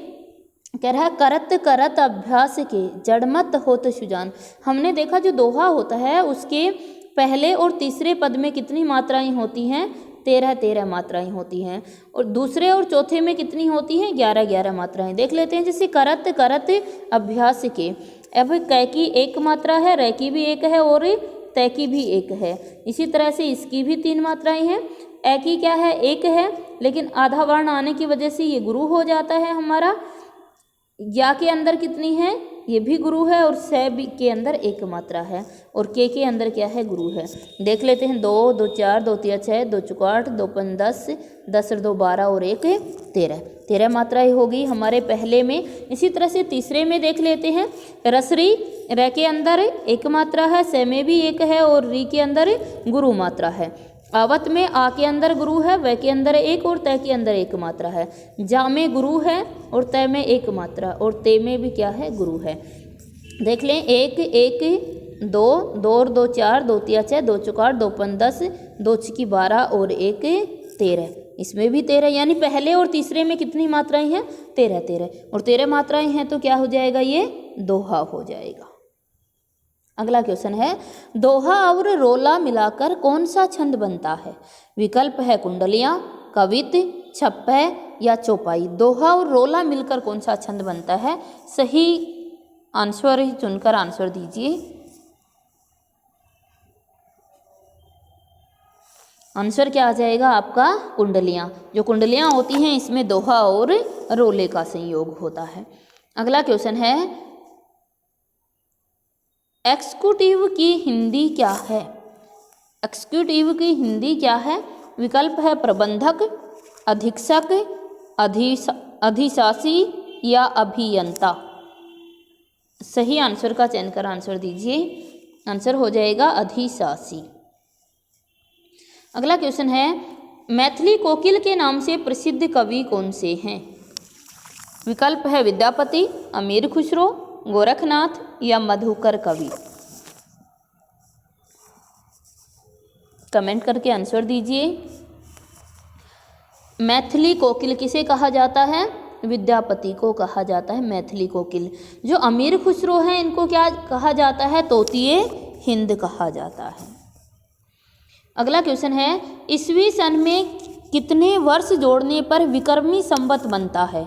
कह रहा है करत करत अभ्यास के जड़मत होते सुजान। हमने देखा जो दोहा होता है उसके पहले और तीसरे पद में कितनी मात्राएं होती हैं, 13 मात्राएं होती हैं, और दूसरे और चौथे में कितनी होती हैं, 11 मात्राएं। देख लेते हैं। जैसे करत करत अभ्यास के, अब कै की एक मात्रा है, रै की भी एक है और तय की भी एक है। इसी तरह से इसकी भी 3 मात्राएं हैं। ए की क्या है, एक है, लेकिन आधा वर्ण आने की वजह से ये गुरु हो जाता है हमारा। या के अंदर कितनी है, ये भी गुरु है, और से भी के अंदर एक मात्रा है, और के अंदर क्या है, गुरु है। देख लेते हैं। 2 2 4 2 3 6 2 4 8 2 5 10 10 और 2 12 और 1 13 मात्राएं होगी हमारे पहले में। इसी तरह से तीसरे में देख लेते हैं। रसरी, रे के अंदर एक मात्रा है, से में भी एक है, और री के अंदर गुरु मात्रा है। आवत में आ के अंदर गुरु है, व के अंदर एक और तय के अंदर एक मात्रा है। जा में गुरु है और तय में एक मात्रा, और ते में भी क्या है, गुरु है। देख लें। 1 1 2 2 और 2 4 2 3 6 2 4 2 5 10 2 6 12 और 1 13। इसमें भी 13, यानी पहले और तीसरे में कितनी मात्राएं हैं, 13 और 13 मात्राएं हैं तो क्या हो जाएगा, ये दोहा हो जाएगा। अगला क्वेश्चन है, दोहा और रोला मिलाकर कौन सा छंद बनता है। विकल्प है कुंडलियाँ, कवित, छप्पे या चौपाई। दोहा और रोला मिलकर कौन सा छंद बनता है। सही आंसर चुनकर आंसर दीजिए। आंसर क्या आ जाएगा आपका, कुंडलियाँ। जो कुंडलियाँ होती हैं इसमें दोहा और रोले का संयोग होता है। अगला क्वेश्चन है, एक्सिक्यूटिव की हिंदी क्या है। एक्सिक्यूटिव की हिंदी क्या है। विकल्प है प्रबंधक, अधीक्षक, अधिशासी या अभियंता। सही आंसर का चयन कर आंसर दीजिए। आंसर हो जाएगा अधिशासी। अगला क्वेश्चन है, मैथिली कोकिल के नाम से प्रसिद्ध कवि कौन से हैं। विकल्प है विद्यापति, अमीर खुसरो, गोरखनाथ या मधुकर कवि। कमेंट करके आंसर दीजिए। मैथिली कोकिल किसे कहा जाता है, विद्यापति को कहा जाता है मैथिली कोकिल। जो अमीर खुसरो हैं इनको क्या कहा जाता है, तोतिए हिंद कहा जाता है। अगला क्वेश्चन है, ईस्वी सन में कितने वर्ष जोड़ने पर विक्रमी संवत बनता है।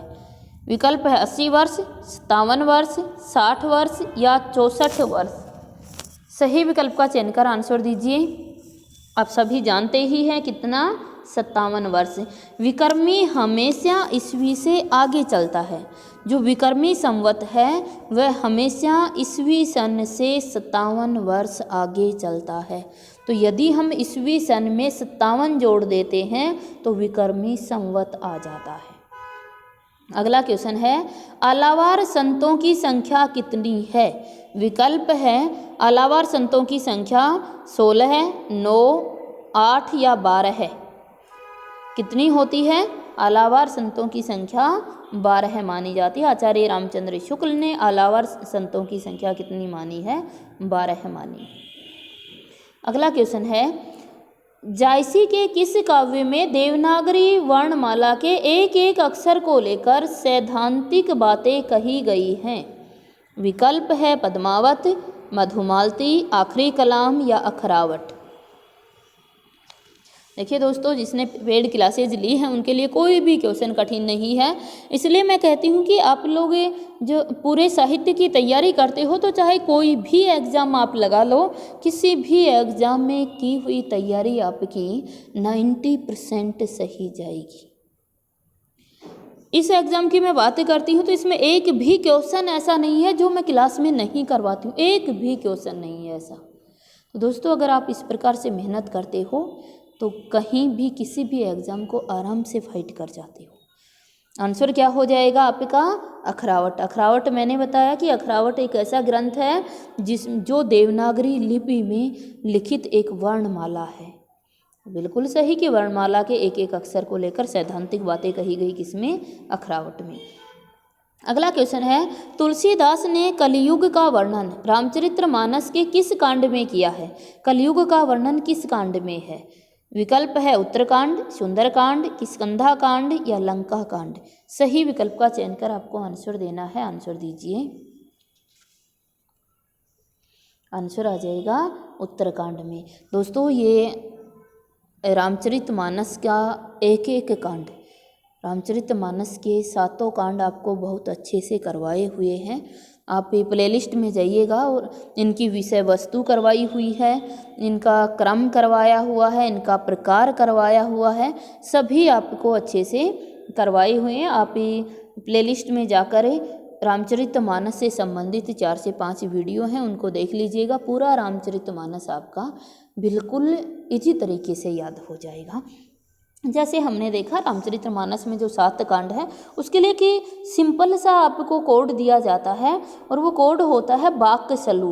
विकल्प है 80 वर्ष, 57 वर्ष, 60 वर्ष या 64 वर्ष। सही विकल्प का चयन कर आंसर दीजिए। आप सभी जानते ही हैं कितना, 57 वर्ष। विक्रमी हमेशा ईस्वी से आगे चलता है। जो विक्रमी संवत है वह हमेशा ईस्वी सन से 57 वर्ष आगे चलता है। तो यदि हम ईस्वी सन में 57 जोड़ देते हैं तो विक्रमी संवत आ जाता है। अगला क्वेश्चन है, आलावार संतों की संख्या कितनी है। विकल्प है आलावार संतों की संख्या 16, 9, 8 या 12 है। कितनी होती है, आलावार संतों की संख्या 12 मानी जाती है। आचार्य रामचंद्र शुक्ल ने आलावार संतों की संख्या कितनी मानी है, 12 मानी। अगला क्वेश्चन है, जायसी के किस काव्य में देवनागरी वर्णमाला के एक एक अक्षर को लेकर सैद्धांतिक बातें कही गई हैं। विकल्प है पद्मावत, मधुमालती, आखिरी कलाम या अखरावट। देखिए दोस्तों, जिसने पेड क्लासेज ली हैं उनके लिए कोई भी क्वेश्चन कठिन नहीं है। इसलिए मैं कहती हूँ कि आप लोग जो पूरे साहित्य की तैयारी करते हो तो चाहे कोई भी एग्ज़ाम आप लगा लो, किसी भी एग्ज़ाम में की हुई तैयारी आपकी 90% सही जाएगी। इस एग्ज़ाम की मैं बातें करती हूँ तो इसमें एक भी क्वेश्चन ऐसा नहीं है जो मैं क्लास में नहीं करवाती हूँ, एक भी क्वेश्चन नहीं है ऐसा। तो दोस्तों, अगर आप इस प्रकार से मेहनत करते हो तो कहीं भी किसी भी एग्ज़ाम को आराम से फाइट कर जाते हो। आंसर क्या हो जाएगा आपका? अखरावट। अखरावट मैंने बताया कि अखरावट एक ऐसा ग्रंथ है जो देवनागरी लिपि में लिखित एक वर्णमाला है। बिल्कुल सही कि वर्णमाला के एक एक अक्षर को लेकर सैद्धांतिक बातें कही गई किसमें? अखरावट में। अगला क्वेश्चन है, तुलसीदास ने कलयुग का वर्णन रामचरितमानस के किस कांड में किया है? कलयुग का वर्णन किस कांड में है? विकल्प है उत्तरकांड, सुंदरकांड, किष्किंधा कांड या लंका कांड। सही विकल्प का चयन कर आपको आंसर देना है। आंसर दीजिए। आंसर आ जाएगा उत्तरकांड में। दोस्तों, ये रामचरितमानस का एक एक कांड, रामचरितमानस के 7 कांड आपको बहुत अच्छे से करवाए हुए हैं। आप प्लेलिस्ट में जाइएगा और इनकी विषय वस्तु करवाई हुई है, इनका क्रम करवाया हुआ है, इनका प्रकार करवाया हुआ है, सभी आपको अच्छे से करवाए हुए हैं। आप प्लेलिस्ट में जाकर रामचरितमानस से संबंधित 4 से 5 वीडियो हैं, उनको देख लीजिएगा। पूरा रामचरितमानस आपका बिल्कुल इसी तरीके से याद हो जाएगा। जैसे हमने देखा रामचरितमानस में जो 7 कांड है उसके लिए कि सिंपल सा आपको कोड दिया जाता है और वो कोड होता है बाकसलु,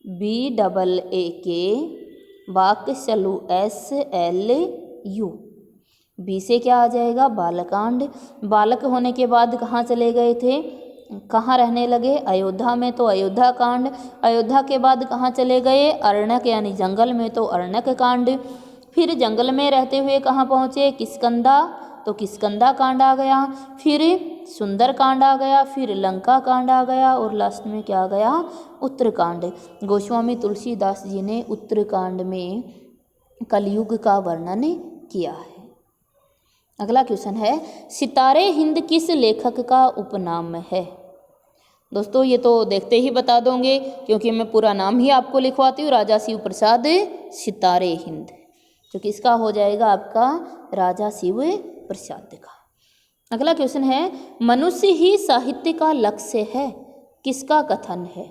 BAAK, बाकसलु, SLU। बी से क्या आ जाएगा? बालकांड। बालक होने के बाद कहाँ चले गए थे? कहाँ रहने लगे? अयोध्या में, तो अयोध्या कांड। अयोध्या के बाद कहाँ चले गए? अरण्यक यानी जंगल में, तो अरण्यक कांड। फिर जंगल में रहते हुए कहाँ पहुँचे? किष्किंधा, तो किष्किंधा कांड आ गया। फिर सुंदर कांड आ गया, फिर लंका कांड आ गया और लास्ट में क्या आ गया? उत्तरकांड। गोस्वामी तुलसीदास जी ने उत्तरकांड में कलयुग का वर्णन किया है। अगला क्वेश्चन है, सितारे हिंद किस लेखक का उपनाम है? दोस्तों, ये तो देखते ही बता दोगे क्योंकि मैं पूरा नाम ही आपको लिखवाती हूँ, राजा शिव प्रसाद सितारे हिंद, जो किसका हो जाएगा? आपका राजा शिव प्रसाद का। अगला क्वेश्चन है, मनुष्य ही साहित्य का लक्ष्य है, किसका कथन है?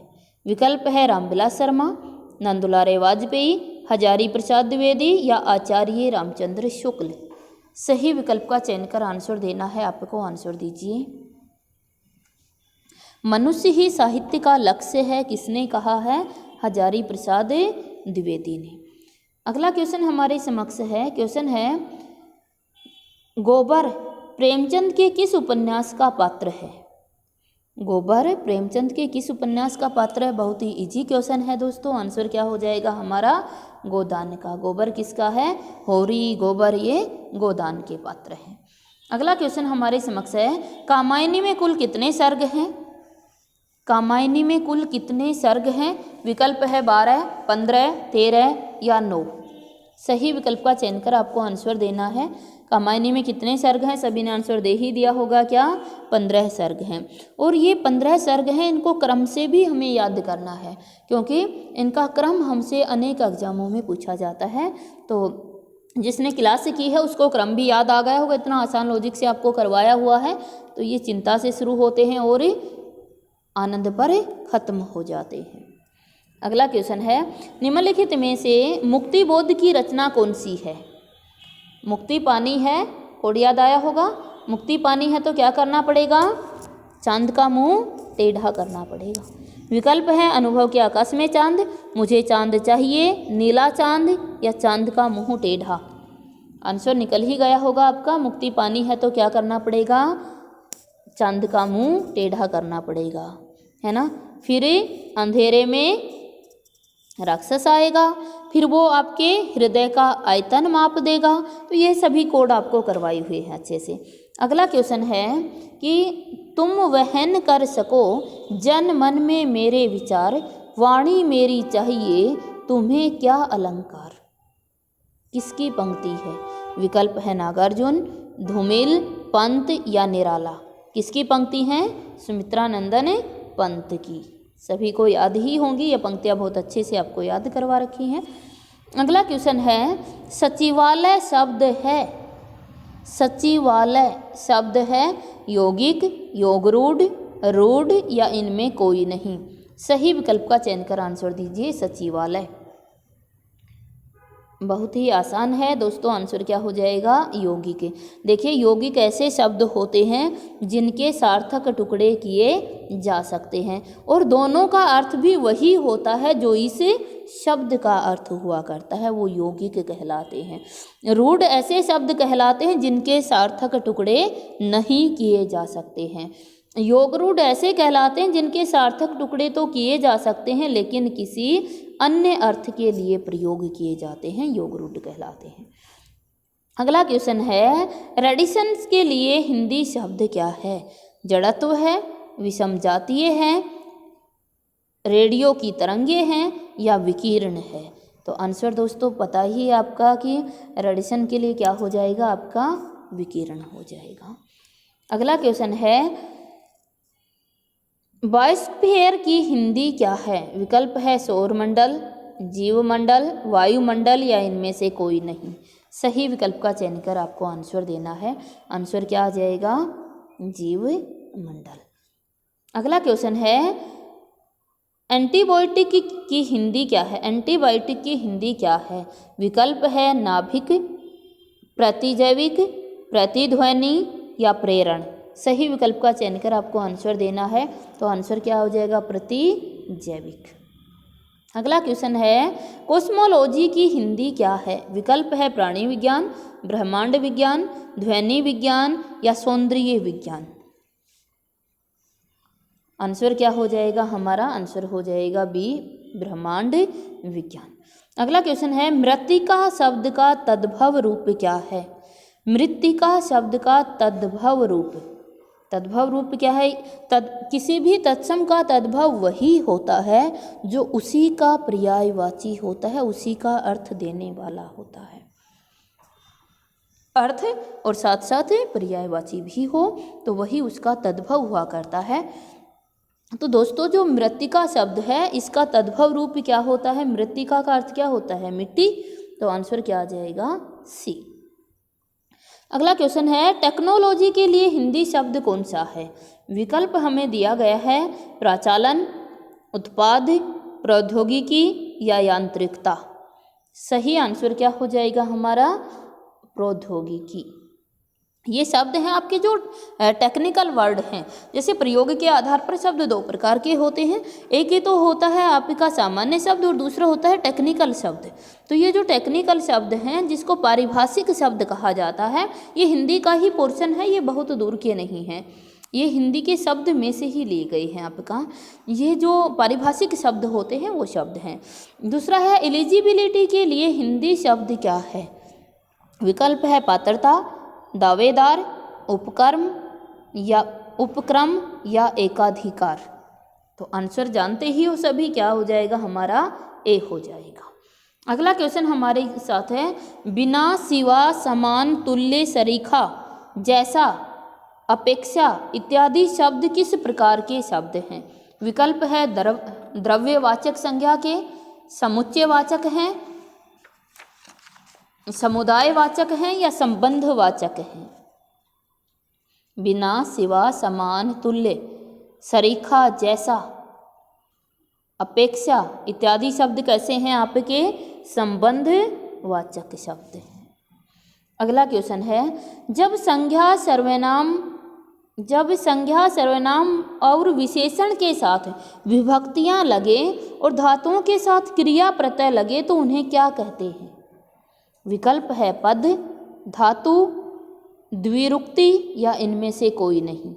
विकल्प है रामविलास शर्मा, नंदुलारे वाजपेयी, हजारी प्रसाद द्विवेदी या आचार्य रामचंद्र शुक्ल। सही विकल्प का चयन कर आंसर देना है आपको। आंसर दीजिए। मनुष्य ही साहित्य का लक्ष्य है, किसने कहा है? हजारी प्रसाद द्विवेदी ने। अगला क्वेश्चन हमारे समक्ष है, क्वेश्चन है, गोबर प्रेमचंद के किस उपन्यास का पात्र है? गोबर प्रेमचंद के किस उपन्यास का पात्र है? बहुत ही इजी क्वेश्चन है दोस्तों। आंसर क्या हो जाएगा हमारा? गोदान का। गोबर किसका है? होरी, गोबर, ये गोदान के पात्र हैं। अगला क्वेश्चन हमारे समक्ष है, कामायनी में कुल कितने सर्ग हैं? कामायनी में कुल कितने सर्ग हैं? विकल्प है 12, 15, 13 या 9। सही विकल्प का चयन कर आपको आंसर देना है। कामायनी में कितने सर्ग हैं? सभी ने आंसर दे ही दिया होगा। क्या? 15 सर्ग हैं। और ये 15 सर्ग हैं, इनको क्रम से भी हमें याद करना है क्योंकि इनका क्रम हमसे अनेक एग्जामों में पूछा जाता है। तो जिसने क्लास की है उसको क्रम भी याद आ गया होगा, इतना आसान लॉजिक से आपको करवाया हुआ है। तो ये चिंता से शुरू होते हैं और आनंद पर खत्म हो जाते हैं। अगला क्वेश्चन है, निम्नलिखित में से मुक्ति बोध की रचना कौन सी है? मुक्ति पानी है, कोड याद आया होगा। मुक्ति पानी है तो क्या करना पड़ेगा? चांद का मुंह टेढ़ा करना पड़ेगा। विकल्प है अनुभव के आकाश में चांद, मुझे चांद चाहिए, नीला चांद या चांद का मुंह टेढ़ा। आंसर निकल ही गया होगा आपका। मुक्ति पानी है तो क्या करना पड़ेगा? चांद का मुंह टेढ़ा करना पड़ेगा, है ना। फिर अंधेरे में राक्षस आएगा, फिर वो आपके हृदय का आयतन माप देगा। तो ये सभी कोड आपको करवाए हुए हैं अच्छे से। अगला क्वेश्चन है कि तुम वहन कर सको जन मन में मेरे विचार, वाणी मेरी चाहिए तुम्हें क्या अलंकार। किसकी पंक्ति है? विकल्प है नागार्जुन, धूमिल, पंत या निराला। किसकी पंक्ति हैं? सुमित्रानंदन पंत की। सभी को याद ही होंगी, ये पंक्तियाँ बहुत अच्छे से आपको याद करवा रखी हैं। अगला क्वेश्चन है, सचिवालय शब्द है, सचिवालय शब्द है यौगिक, योगरूढ़, रूढ़ या इनमें कोई नहीं। सही विकल्प का चयन कर आंसर दीजिए सचिवालय। बहुत ही आसान है दोस्तों, आंसर क्या हो जाएगा? यौगिक। देखिए यौगिक ऐसे शब्द होते हैं जिनके सार्थक टुकड़े किए जा सकते हैं और दोनों का अर्थ भी वही होता है जो इस शब्द का अर्थ हुआ करता है, वो यौगिक कहलाते हैं। रूढ़ ऐसे शब्द कहलाते हैं जिनके सार्थक टुकड़े नहीं किए जा सकते हैं। योगरूढ़ ऐसे कहलाते हैं जिनके सार्थक टुकड़े तो किए जा सकते हैं लेकिन किसी अन्य अर्थ के लिए प्रयोग किए जाते हैं, योगरूढ़ कहलाते हैं। अगला क्वेश्चन है, रेडिशंस के लिए हिंदी शब्द क्या है? जड़त्व है, विषम जातीय है, रेडियो की तरंगे हैं या विकिरण है। तो आंसर दोस्तों पता ही है आपका कि रेडिशन के लिए क्या हो जाएगा? आपका विकिरण हो जाएगा। अगला क्वेश्चन है, बायोस्फीयर की हिंदी क्या है? विकल्प है सौरमंडल, जीवमंडल, वायुमंडल या इनमें से कोई नहीं। सही विकल्प का चयन कर आपको आंसर देना है। आंसर क्या आ जाएगा? जीवमंडल। अगला क्वेश्चन है, एंटीबायोटिक की हिंदी क्या है? एंटीबायोटिक की हिंदी क्या है? विकल्प है नाभिक, प्रतिजैविक, प्रतिध्वनि या प्रेरण। सही विकल्प का चयन कर आपको आंसर देना है। तो आंसर क्या हो जाएगा? प्रतिजैविक। अगला क्वेश्चन है, कोस्मोलॉजी की हिंदी क्या है? विकल्प है प्राणी विज्ञान, ब्रह्मांड विज्ञान, ध्वनि विज्ञान या सौंदर्य विज्ञान। आंसर क्या हो जाएगा? हमारा आंसर हो जाएगा बी, ब्रह्मांड विज्ञान। अगला क्वेश्चन है, मृत्तिका शब्द का तद्भव रूप क्या है? मृत्तिका शब्द का तद्भव रूप, तद्भव रूप क्या है? किसी भी तत्सम का तद्भव वही होता है जो उसी का पर्यायवाची होता है, उसी का अर्थ देने वाला होता है। अर्थ और साथ साथ पर्यायवाची भी हो तो वही उसका तद्भव हुआ करता है। तो दोस्तों जो मृत्तिका शब्द है इसका तद्भव रूप क्या होता है? मृत्तिका का अर्थ क्या होता है? मिट्टी। तो आंसर क्या आ जाएगा? सी। अगला क्वेश्चन है, टेक्नोलॉजी के लिए हिंदी शब्द कौन सा है? विकल्प हमें दिया गया है प्रचालन, उत्पाद, प्रौद्योगिकी या यांत्रिकता। सही आंसर क्या हो जाएगा हमारा? प्रौद्योगिकी। ये शब्द हैं आपके जो टेक्निकल वर्ड हैं। जैसे प्रयोग के आधार पर शब्द दो प्रकार के होते हैं, एक ही तो होता है आपका सामान्य शब्द और दूसरा होता है टेक्निकल शब्द। तो ये जो टेक्निकल शब्द हैं जिसको पारिभाषिक शब्द कहा जाता है, ये हिंदी का ही पोर्शन है, ये बहुत दूर के नहीं हैं, ये हिंदी के शब्द में से ही लिए गए हैं आपका। ये जो पारिभाषिक शब्द होते हैं वो शब्द हैं। दूसरा है, एलिजिबिलिटी के लिए हिंदी शब्द क्या है? विकल्प है पात्रता, दावेदार, उपक्रम या एकाधिकार। तो आंसर जानते ही हो सभी, क्या हो जाएगा हमारा? ए हो जाएगा। अगला क्वेश्चन हमारे साथ है, बिना, सिवा, समान, तुल्य, सरीखा, जैसा, अपेक्षा इत्यादि शब्द किस प्रकार के शब्द हैं? विकल्प है द्रव्यवाचक संज्ञा के, समुच्चयवाचक हैं, समुदायवाचक हैं या संबंधवाचक हैं। बिना, सिवा, समान, तुल्य, सरीखा, जैसा, अपेक्षा इत्यादि शब्द कैसे हैं आपके? संबंधवाचक शब्द हैं। अगला क्वेश्चन है, जब संज्ञा सर्वनाम और विशेषण के साथ विभक्तियां लगे और धातुओं के साथ क्रिया प्रत्यय लगे तो उन्हें क्या कहते हैं? विकल्प है पद, धातु, द्विरुक्ति या इनमें से कोई नहीं।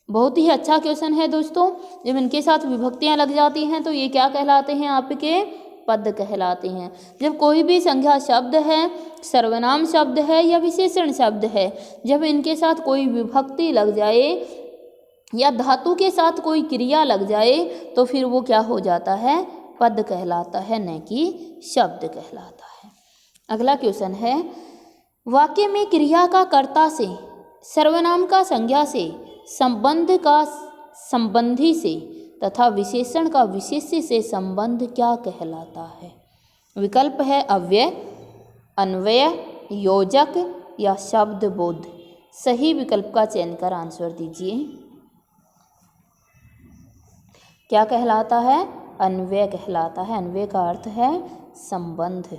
बहुत ही अच्छा क्वेश्चन है दोस्तों। जब इनके साथ विभक्तियां लग जाती हैं तो ये क्या कहलाते हैं? आपके पद कहलाते हैं। जब कोई भी संज्ञा शब्द है, सर्वनाम शब्द है या विशेषण शब्द है, जब इनके साथ कोई विभक्ति लग जाए या धातु के साथ कोई क्रिया लग जाए तो फिर वो क्या हो जाता है? पद कहलाता है, न कि शब्द कहलाता है। अगला क्वेश्चन है, वाक्य में क्रिया का कर्ता से, सर्वनाम का संज्ञा से, संबंध का संबंधी से तथा विशेषण का विशेष्य से संबंध क्या कहलाता है? विकल्प है अव्यय, अन्वय, योजक या शब्द बोध। सही विकल्प का चयन कर आंसर दीजिए। क्या कहलाता है? अन्वय कहलाता है। अन्वय का अर्थ है संबंध।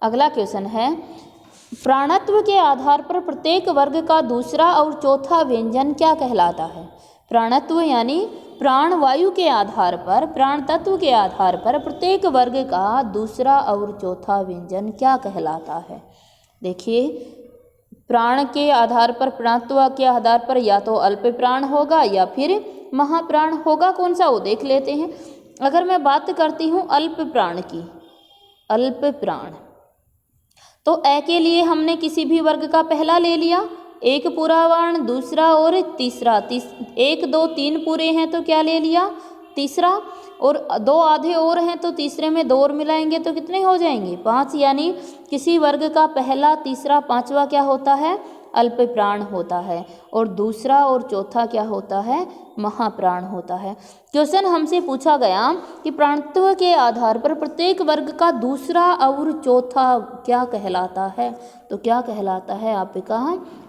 अगला क्वेश्चन है, प्राणत्व के आधार पर प्रत्येक वर्ग का दूसरा और चौथा व्यंजन क्या कहलाता है? प्राणत्व यानी प्राण वायु के आधार पर, प्राण तत्व के आधार पर प्रत्येक वर्ग का दूसरा और चौथा व्यंजन क्या कहलाता है? देखिए, प्राण के आधार पर, प्राणत्व के आधार पर या तो अल्प प्राण होगा या फिर महाप्राण होगा। कौन सा वो देख लेते हैं। अगर मैं बात करती हूँ अल्प प्राण की, अल्प प्राण, तो अ के लिए हमने किसी भी वर्ग का पहला ले लिया, एक पूरा वर्ण, दूसरा और तीसरा। एक दो तीन पूरे हैं तो क्या ले लिया? तीसरा। और दो आधे और हैं तो तीसरे में दो और मिलाएंगे तो कितने हो जाएंगे? 5। यानी किसी वर्ग का पहला, तीसरा, पांचवा क्या होता है? अल्प प्राण होता है। और दूसरा और चौथा क्या होता है? महाप्राण होता है। क्वेश्चन हमसे पूछा गया कि प्राणत्व के आधार पर प्रत्येक वर्ग का दूसरा और चौथा क्या कहलाता है? तो क्या कहलाता है आपका?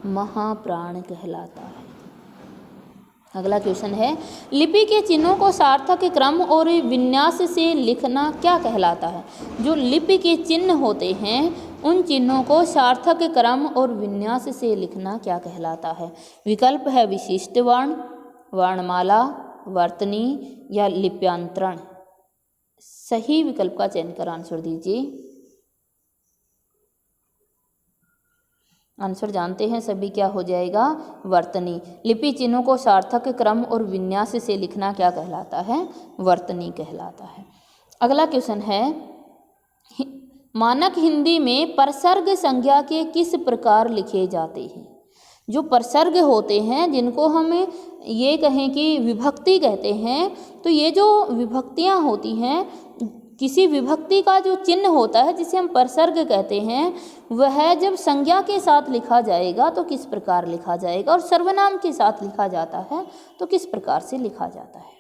महाप्राण कहलाता है। अगला क्वेश्चन है, लिपि के चिन्हों को सार्थक क्रम और विन्यास से लिखना क्या कहलाता है? जो लिपि के चिन्ह होते हैं उन चिन्हों को सार्थक क्रम और विन्यास से लिखना क्या कहलाता है? विकल्प है विशिष्ट वर्ण, वर्णमाला, वर्तनी या लिप्यांतरण। सही विकल्प का चयन कर आंसर दीजिए। आंसर जानते हैं सभी, क्या हो जाएगा? वर्तनी। लिपि चिन्हों को सार्थक क्रम और विन्यास से लिखना क्या कहलाता है? वर्तनी कहलाता है। अगला क्वेश्चन है, मानक हिंदी में प्रसर्ग संज्ञा के किस प्रकार लिखे जाते हैं? जो प्रसर्ग होते हैं, जिनको हम ये कहें कि विभक्ति कहते हैं, तो ये जो विभक्तियाँ होती हैं, किसी विभक्ति का जो चिन्ह होता है जिसे हम प्रसर्ग कहते हैं, वह जब संज्ञा के साथ लिखा जाएगा तो किस प्रकार लिखा जाएगा, और सर्वनाम के साथ लिखा जाता है तो किस प्रकार से लिखा जाता है?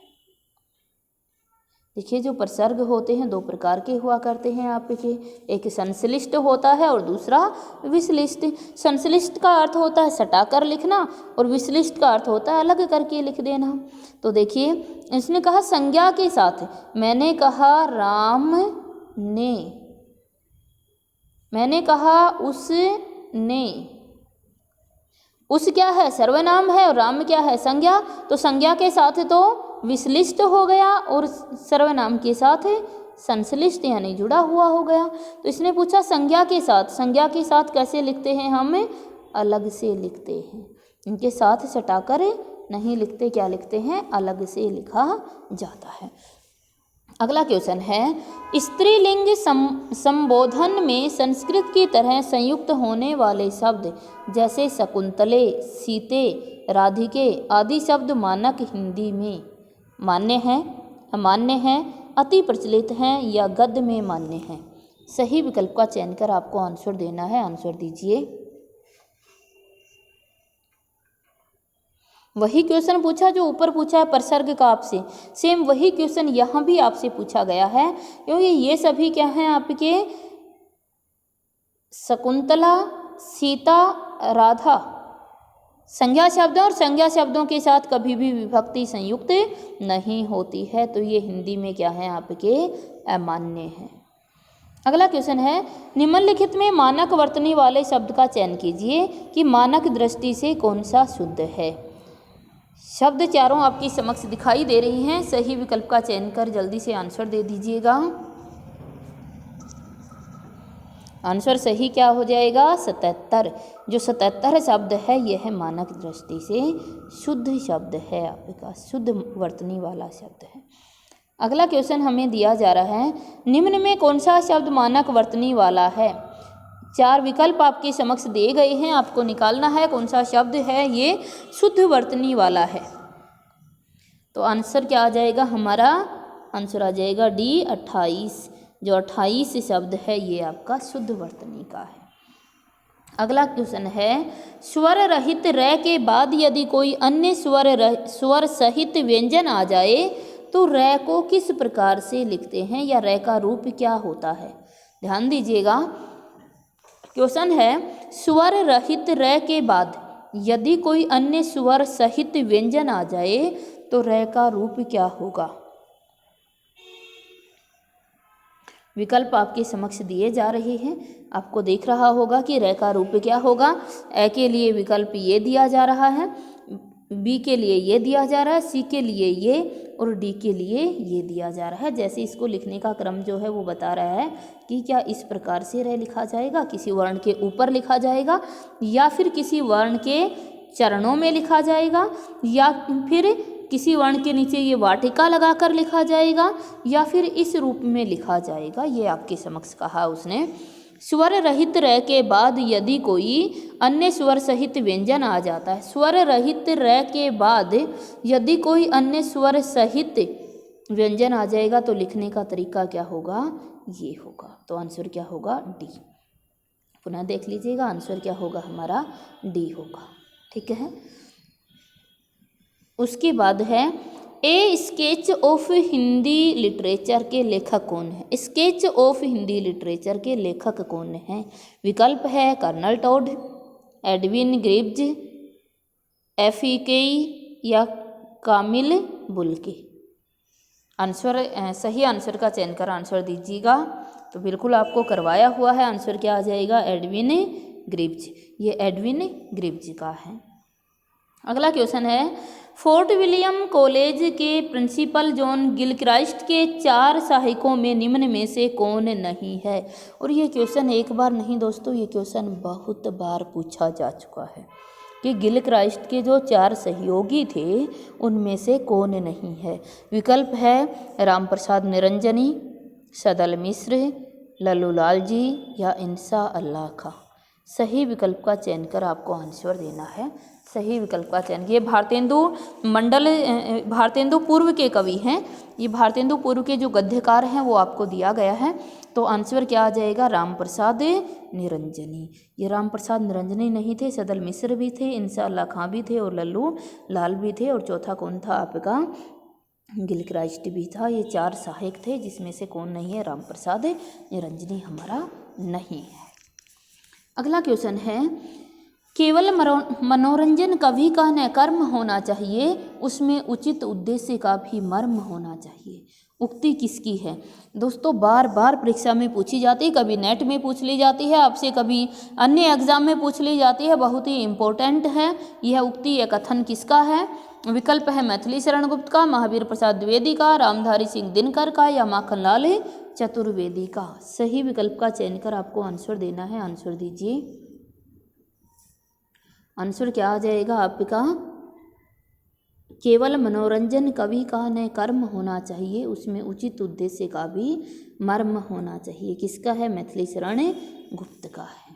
देखिए, जो प्रसर्ग होते हैं दो प्रकार के हुआ करते हैं आपके, एक संश्लिष्ट होता है और दूसरा विश्लिष्ट। संश्लिष्ट का अर्थ होता है सटाकर लिखना और विश्लिष्ट का अर्थ होता है अलग करके लिख देना। तो देखिए, इसने कहा संज्ञा के साथ, मैंने कहा राम ने, मैंने कहा उसने। उस क्या है? सर्वनाम है और राम क्या है? संज्ञा। तो संज्ञा के साथ तो विश्लिष्ट हो गया और सर्वनाम के साथ संश्लिष्ट यानी जुड़ा हुआ हो गया। तो इसने पूछा संज्ञा के साथ, संज्ञा के साथ कैसे लिखते हैं? हम अलग से लिखते हैं, इनके साथ सटाकर नहीं लिखते। क्या लिखते हैं? अलग से लिखा जाता है। अगला क्वेश्चन है, स्त्रीलिंग संबोधन में संस्कृत की तरह संयुक्त होने वाले शब्द जैसे शकुंतले, सीते, राधिके आदि शब्द मानक हिंदी में मान्य हैं, अमान्य हैं, अति प्रचलित हैं या गद्य में मान्य हैं? सही विकल्प का चयन कर आपको आंसर देना है। आंसर दीजिए। वही क्वेश्चन पूछा जो ऊपर पूछा है प्रसर्ग का आपसे, सेम वही क्वेश्चन यहाँ भी आपसे पूछा गया है, क्योंकि ये सभी क्या हैं आपके? शकुंतला, सीता, राधा संज्ञा शब्द और संज्ञा शब्दों के साथ कभी भी विभक्ति संयुक्त नहीं होती है, तो ये हिंदी में क्या है आपके? अमान्य है। अगला क्वेश्चन है, निम्नलिखित में मानक वर्तनी वाले शब्द का चयन कीजिए कि मानक दृष्टि से कौन सा शुद्ध है। शब्द चारों आपकी समक्ष दिखाई दे रही हैं। सही विकल्प का चयन कर जल्दी से आंसर दे दीजिएगा। आंसर सही क्या हो जाएगा? 77। जो 77 शब्द है यह है मानक दृष्टि से शुद्ध शब्द है, आपका शुद्ध वर्तनी वाला शब्द है। अगला क्वेश्चन हमें दिया जा रहा है, निम्न में कौन सा शब्द मानक वर्तनी वाला है? 4 विकल्प आपके समक्ष दिए गए हैं, आपको निकालना है कौन सा शब्द है ये शुद्ध वर्तनी वाला है। तो आंसर क्या आ जाएगा हमारा? आंसर आ जाएगा D 28। जो 28 शब्द है ये आपका शुद्ध वर्तनी का है। अगला क्वेश्चन है, स्वर रहित र के बाद यदि कोई अन्य स्वर सहित व्यंजन आ जाए तो र को किस प्रकार से लिखते हैं या र का रूप क्या होता है। ध्यान दीजिएगा, क्वेश्चन है स्वर रहित र के बाद यदि कोई अन्य स्वर सहित व्यंजन आ जाए तो र का रूप क्या होगा। विकल्प आपके समक्ष दिए जा रहे हैं, आपको देख रहा होगा कि र का रूप क्या होगा। ए के लिए विकल्प ये दिया जा रहा है, बी के लिए ये दिया जा रहा है, सी के लिए ये और डी के लिए ये दिया जा रहा है। जैसे इसको लिखने का क्रम जो है वो बता रहा है कि क्या इस प्रकार से र लिखा जाएगा, किसी वर्ण के ऊपर लिखा जाएगा या फिर किसी वर्ण के चरणों में लिखा जाएगा या फिर किसी वर्ण के नीचे ये वाटिका लगाकर लिखा जाएगा या फिर इस रूप में लिखा जाएगा। ये आपके समक्ष कहा उसने। स्वर रहित र के बाद यदि कोई अन्य स्वर सहित व्यंजन आ जाता है, स्वर रहित र के बाद यदि कोई अन्य स्वर सहित व्यंजन आ जाएगा तो लिखने का तरीका क्या होगा, ये होगा। तो आंसर क्या होगा, डी। पुनः देख लीजिएगा, आंसर क्या होगा हमारा, डी होगा। ठीक है। उसके बाद है, ए स्केच ऑफ हिंदी लिटरेचर के लेखक कौन है। स्केच ऑफ हिंदी लिटरेचर के लेखक कौन हैं। विकल्प है कर्नल टॉड, एडविन ग्रिब्ज, एफिकेई या कामिल बुल्के। आंसर सही आंसर का चयन कर आंसर दीजिएगा। तो बिल्कुल आपको करवाया हुआ है, आंसर क्या आ जाएगा, एडविन ग्रिब्ज। ये एडविन ग्रिब्ज का है। अगला क्वेश्चन है, फोर्ट विलियम कॉलेज के प्रिंसिपल जॉन गिलक्राइस्ट के 4 सहायकों में निम्न में से कौन नहीं है। और ये क्वेश्चन एक बार नहीं दोस्तों, ये क्वेश्चन बहुत बार पूछा जा चुका है कि गिलक्राइस्ट के जो 4 सहयोगी थे उनमें से कौन नहीं है। विकल्प है रामप्रसाद निरंजनी, सदल मिश्र, लल्लूलाल जी या इंसा अल्लाह खां। सही विकल्प का चयन कर आपको आंसर देना है। सही विकल्प का चयन, ये भारतेंदु पूर्व के कवि हैं। ये भारतेंदु पूर्व के जो गद्यकार हैं वो आपको दिया गया है। तो आंसर क्या आ जाएगा, रामप्रसाद निरंजनी। ये रामप्रसाद निरंजनी नहीं थे, सदल मिश्र भी थे, इंसा अल्लाह खां भी थे और लल्लू लाल भी थे। और चौथा कौन था आपका, गिलक्राइस्ट भी था। ये 4 सहायक थे, जिसमें से कौन नहीं है, रामप्रसाद निरंजनी हमारा नहीं है। अगला क्वेश्चन है, केवल मनोरंजन कवि का न कर्म होना चाहिए, उसमें उचित उद्देश्य का भी मर्म होना चाहिए। उक्ति किसकी है। दोस्तों बार बार परीक्षा में पूछी जाती है, कभी नेट में पूछ ली जाती है आपसे, कभी अन्य एग्जाम में पूछ ली जाती है, बहुत ही इम्पोर्टेंट है। यह उक्ति या कथन किसका है। विकल्प है मैथिली शरण गुप्त का, महावीर प्रसाद द्विवेदी का, रामधारी सिंह दिनकर का या माखनलाल चतुर्वेदी का। सही विकल्प का चयन कर आपको आंसर देना है। आंसर दीजिए। आंसर क्या आ जाएगा आपका, केवल मनोरंजन कवि का न कर्म होना चाहिए, उसमें उचित उद्देश्य का भी मर्म होना चाहिए। किसका है, मैथिली शरण गुप्त का है।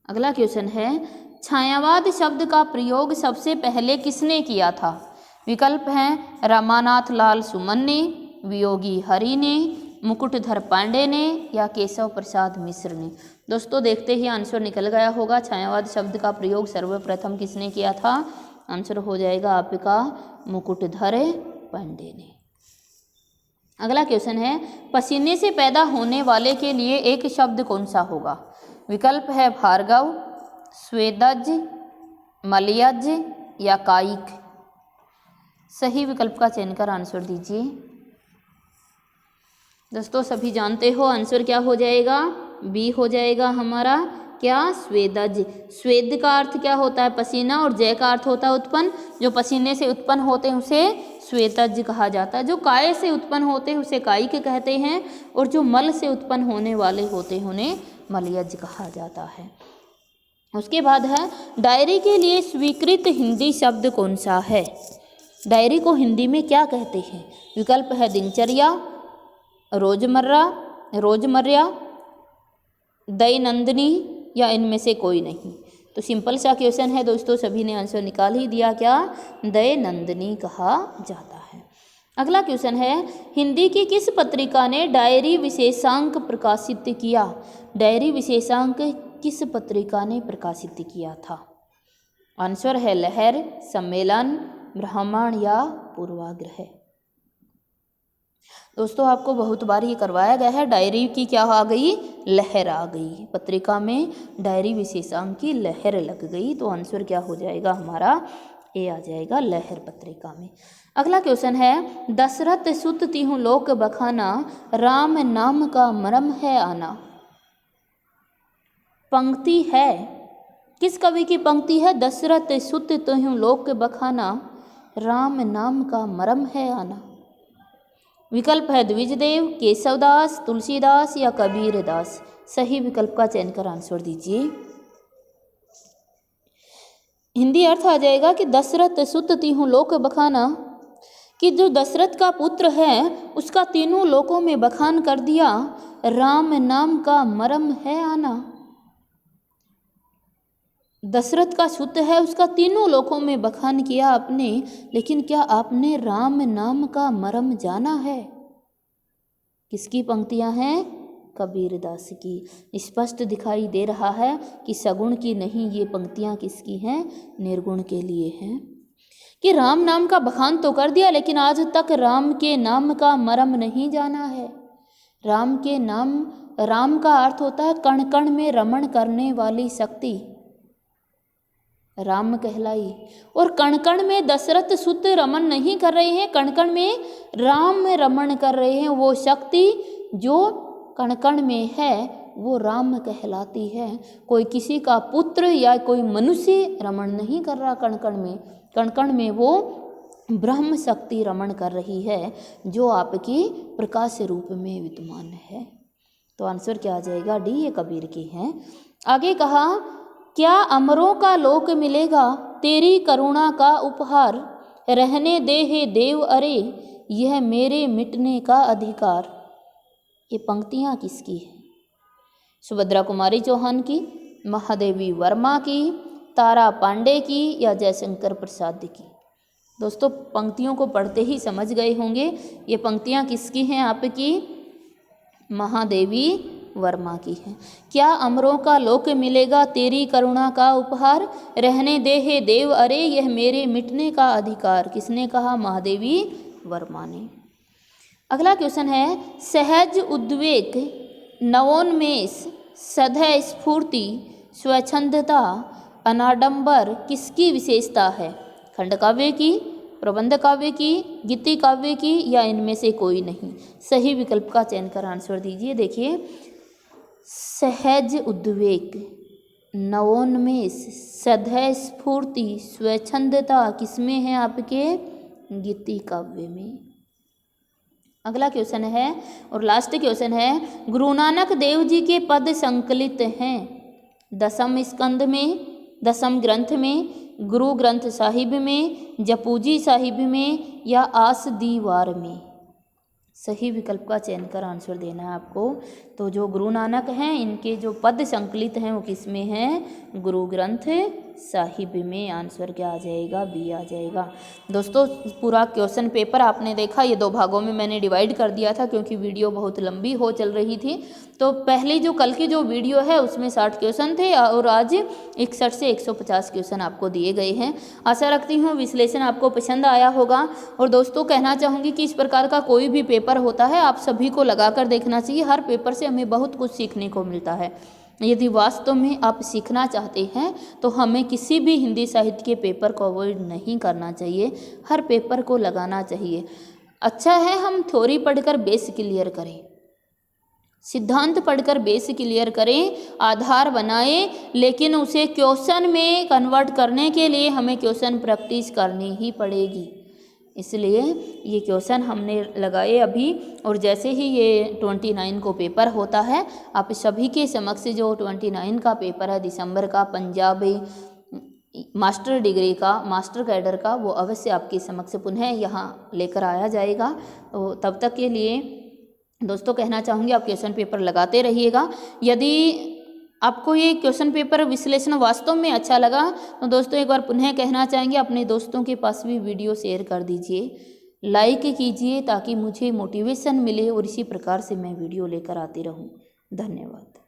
अगला क्वेश्चन है, छायावाद शब्द का प्रयोग सबसे पहले किसने किया था। विकल्प हैं रामानाथ लाल सुमन ने, वियोगी हरि ने, मुकुटधर पांडे ने या केशव प्रसाद मिश्र ने। दोस्तों देखते ही आंसर निकल गया होगा। छायावाद शब्द का प्रयोग सर्वप्रथम किसने किया था। आंसर हो जाएगा आपका मुकुटधर पांडे ने। अगला क्वेश्चन है, पसीने से पैदा होने वाले के लिए एक शब्द कौन सा होगा। विकल्प है भार्गव, स्वेदज, मलयज या कायिक। सही विकल्प का चयन कर आंसर दीजिए। दोस्तों सभी जानते हो आंसर क्या हो जाएगा, बी हो जाएगा हमारा क्या, स्वेदज। स्वेद का अर्थ क्या होता है, पसीना, और जय का अर्थ होता है उत्पन्न। जो पसीने से उत्पन्न होते हैं उसे स्वेदज कहा जाता है। जो काय से उत्पन्न होते हैं उसे कायिक कहते हैं, और जो मल से उत्पन्न होने वाले होते हैं उन्हें मलयज कहा जाता है। उसके बाद है, डायरी के लिए स्वीकृत हिंदी शब्द कौन सा है। डायरी को हिंदी में क्या कहते हैं। विकल्प है दिनचर्या, रोजमर्रा, दैनंदिनी या इनमें से कोई नहीं। तो सिंपल सा क्वेश्चन है दोस्तों, सभी ने आंसर निकाल ही दिया। क्या, दैनंदिनी कहा जाता है। अगला क्वेश्चन है, हिंदी की किस पत्रिका ने डायरी विशेषांक प्रकाशित किया? डायरी विशेषांक किस पत्रिका ने प्रकाशित किया था? आंसर है लहर, सम्मेलन, ब्राह्मण या पूर्वाग्रह। दोस्तों आपको बहुत बार ये करवाया गया है, डायरी की क्या आ गई? लहर आ गई। पत्रिका में डायरी विशेषांक की लहर लग गई, तो आंसर क्या हो जाएगा हमारा? ए आ जाएगा, लहर पत्रिका में। अगला क्वेश्चन है, दशरथ सुत तिहु लोक बखाना, राम नाम का मरम है आना। पंक्ति है, किस कवि की पंक्ति है? दशरथ सुत तिहु लोक बखाना, राम नाम का मरम है आना। विकल्प है द्विजदेव, केशवदास, तुलसीदास या कबीरदास। सही विकल्प का चयन कर आंसर दीजिए। हिंदी अर्थ आ जाएगा कि दशरथ सुत तिहु लोक बखाना, कि जो दशरथ का पुत्र है उसका तीनों लोकों में बखान कर दिया, राम नाम का मरम है आना। दशरथ का सुत है, उसका तीनों लोकों में बखान किया आपने, लेकिन क्या आपने राम नाम का मरम जाना है? किसकी पंक्तियां हैं? कबीरदास की। स्पष्ट दिखाई दे रहा है कि सगुण की नहीं, ये पंक्तियां किसकी हैं? निर्गुण के लिए हैं। कि राम नाम का बखान तो कर दिया, लेकिन आज तक राम के नाम का मरम नहीं जाना है। राम के नाम, राम का अर्थ होता है कण कण में रमण करने वाली शक्ति, राम कहलाई। और कण कण में दशरथ सुत रमन नहीं कर रहे हैं, कण कण में राम रमण कर रहे हैं। वो शक्ति जो कण कण में है वो राम कहलाती है। कोई किसी का पुत्र या कोई मनुष्य रमण नहीं कर रहा कण कण में, कण कण में वो ब्रह्म शक्ति रमण कर रही है, जो आपकी प्रकाश रूप में विद्यमान है। तो आंसर क्या आ जाएगा? डी, ये कबीर की है। आगे कहा, क्या अमरों का लोक मिलेगा तेरी करुणा का उपहार, रहने दे हे देव अरे यह मेरे मिटने का अधिकार। ये पंक्तियाँ किसकी है? सुभद्रा कुमारी चौहान की, महादेवी वर्मा की, तारा पांडे की या जयशंकर प्रसाद की। दोस्तों पंक्तियों को पढ़ते ही समझ गए होंगे ये पंक्तियाँ किसकी हैं आपकी? महादेवी वर्मा की है। क्या अमरों का लोक मिलेगा तेरी करुणा का उपहार, रहने दे हे देव अरे यह मेरे मिटने का अधिकार। किसने कहा? महादेवी वर्मा ने। अगला क्वेश्चन है, सहज उद्वेग, नवोन्मेष, सधै स्फूर्ति, स्वच्छंदता, अनाडंबर किसकी विशेषता है? खंड काव्य की, प्रबंध काव्य की, गीति काव्य की या इनमें से कोई नहीं। सही विकल्प का चयन कर आंसर दीजिए। देखिए, सहज उद्वेग, नवोन्मेष, सधै स्फूर्ति, स्वच्छंदता किसमें है? आपके गीति काव्य में। अगला क्वेश्चन है और लास्ट क्वेश्चन है, गुरु नानक देव जी के पद संकलित हैं दसम स्कंद में, दसम ग्रंथ में, गुरु ग्रंथ साहिब में, जपूजी साहिब में या आस दीवार में। सही विकल्प का चयन कर आंसर देना है आपको। तो जो गुरु नानक हैं इनके जो पद संकलित हैं वो किस में हैं? गुरु ग्रंथ साहिब में। आंसर क्या आ जाएगा? बी आ जाएगा। दोस्तों पूरा क्वेश्चन पेपर आपने देखा, ये 2 भागों में मैंने डिवाइड कर दिया था क्योंकि वीडियो बहुत लंबी हो चल रही थी। तो पहली जो कल की जो वीडियो है उसमें 60 क्वेश्चन थे और आज 61 से 150 क्वेश्चन आपको दिए गए हैं। आशा रखती हूँ विश्लेषण आपको पसंद आया होगा। और दोस्तों कहना चाहूँगी कि इस प्रकार का कोई भी पेपर होता है आप सभी को लगा कर देखना चाहिए। हर पेपर से हमें बहुत कुछ सीखने को मिलता है। यदि वास्तव में आप सीखना चाहते हैं तो हमें किसी भी हिंदी साहित्य के पेपर को अवॉइड नहीं करना चाहिए, हर पेपर को लगाना चाहिए। अच्छा है हम थ्योरी पढ़कर बेस क्लियर करें, सिद्धांत पढ़कर बेस क्लियर करें, आधार बनाएं, लेकिन उसे क्वेश्चन में कन्वर्ट करने के लिए हमें क्वेश्चन प्रैक्टिस करनी ही पड़ेगी। इसलिए ये क्वेश्चन हमने लगाए अभी, और जैसे ही ये 29 को पेपर होता है आप सभी के समक्ष जो 29 का पेपर है दिसंबर का पंजाबी मास्टर डिग्री का, मास्टर कैडर का, वो अवश्य आपके समक्ष पुनः यहाँ लेकर आया जाएगा। तो तब तक के लिए दोस्तों कहना चाहूँगी आप क्वेश्चन पेपर लगाते रहिएगा। यदि आपको ये क्वेश्चन पेपर विश्लेषण वास्तव में अच्छा लगा तो दोस्तों एक बार पुनः कहना चाहेंगे अपने दोस्तों के पास भी वीडियो शेयर कर दीजिए। लाइक कीजिए ताकि मुझे मोटिवेशन मिले और इसी प्रकार से मैं वीडियो लेकर आती रहूं। धन्यवाद।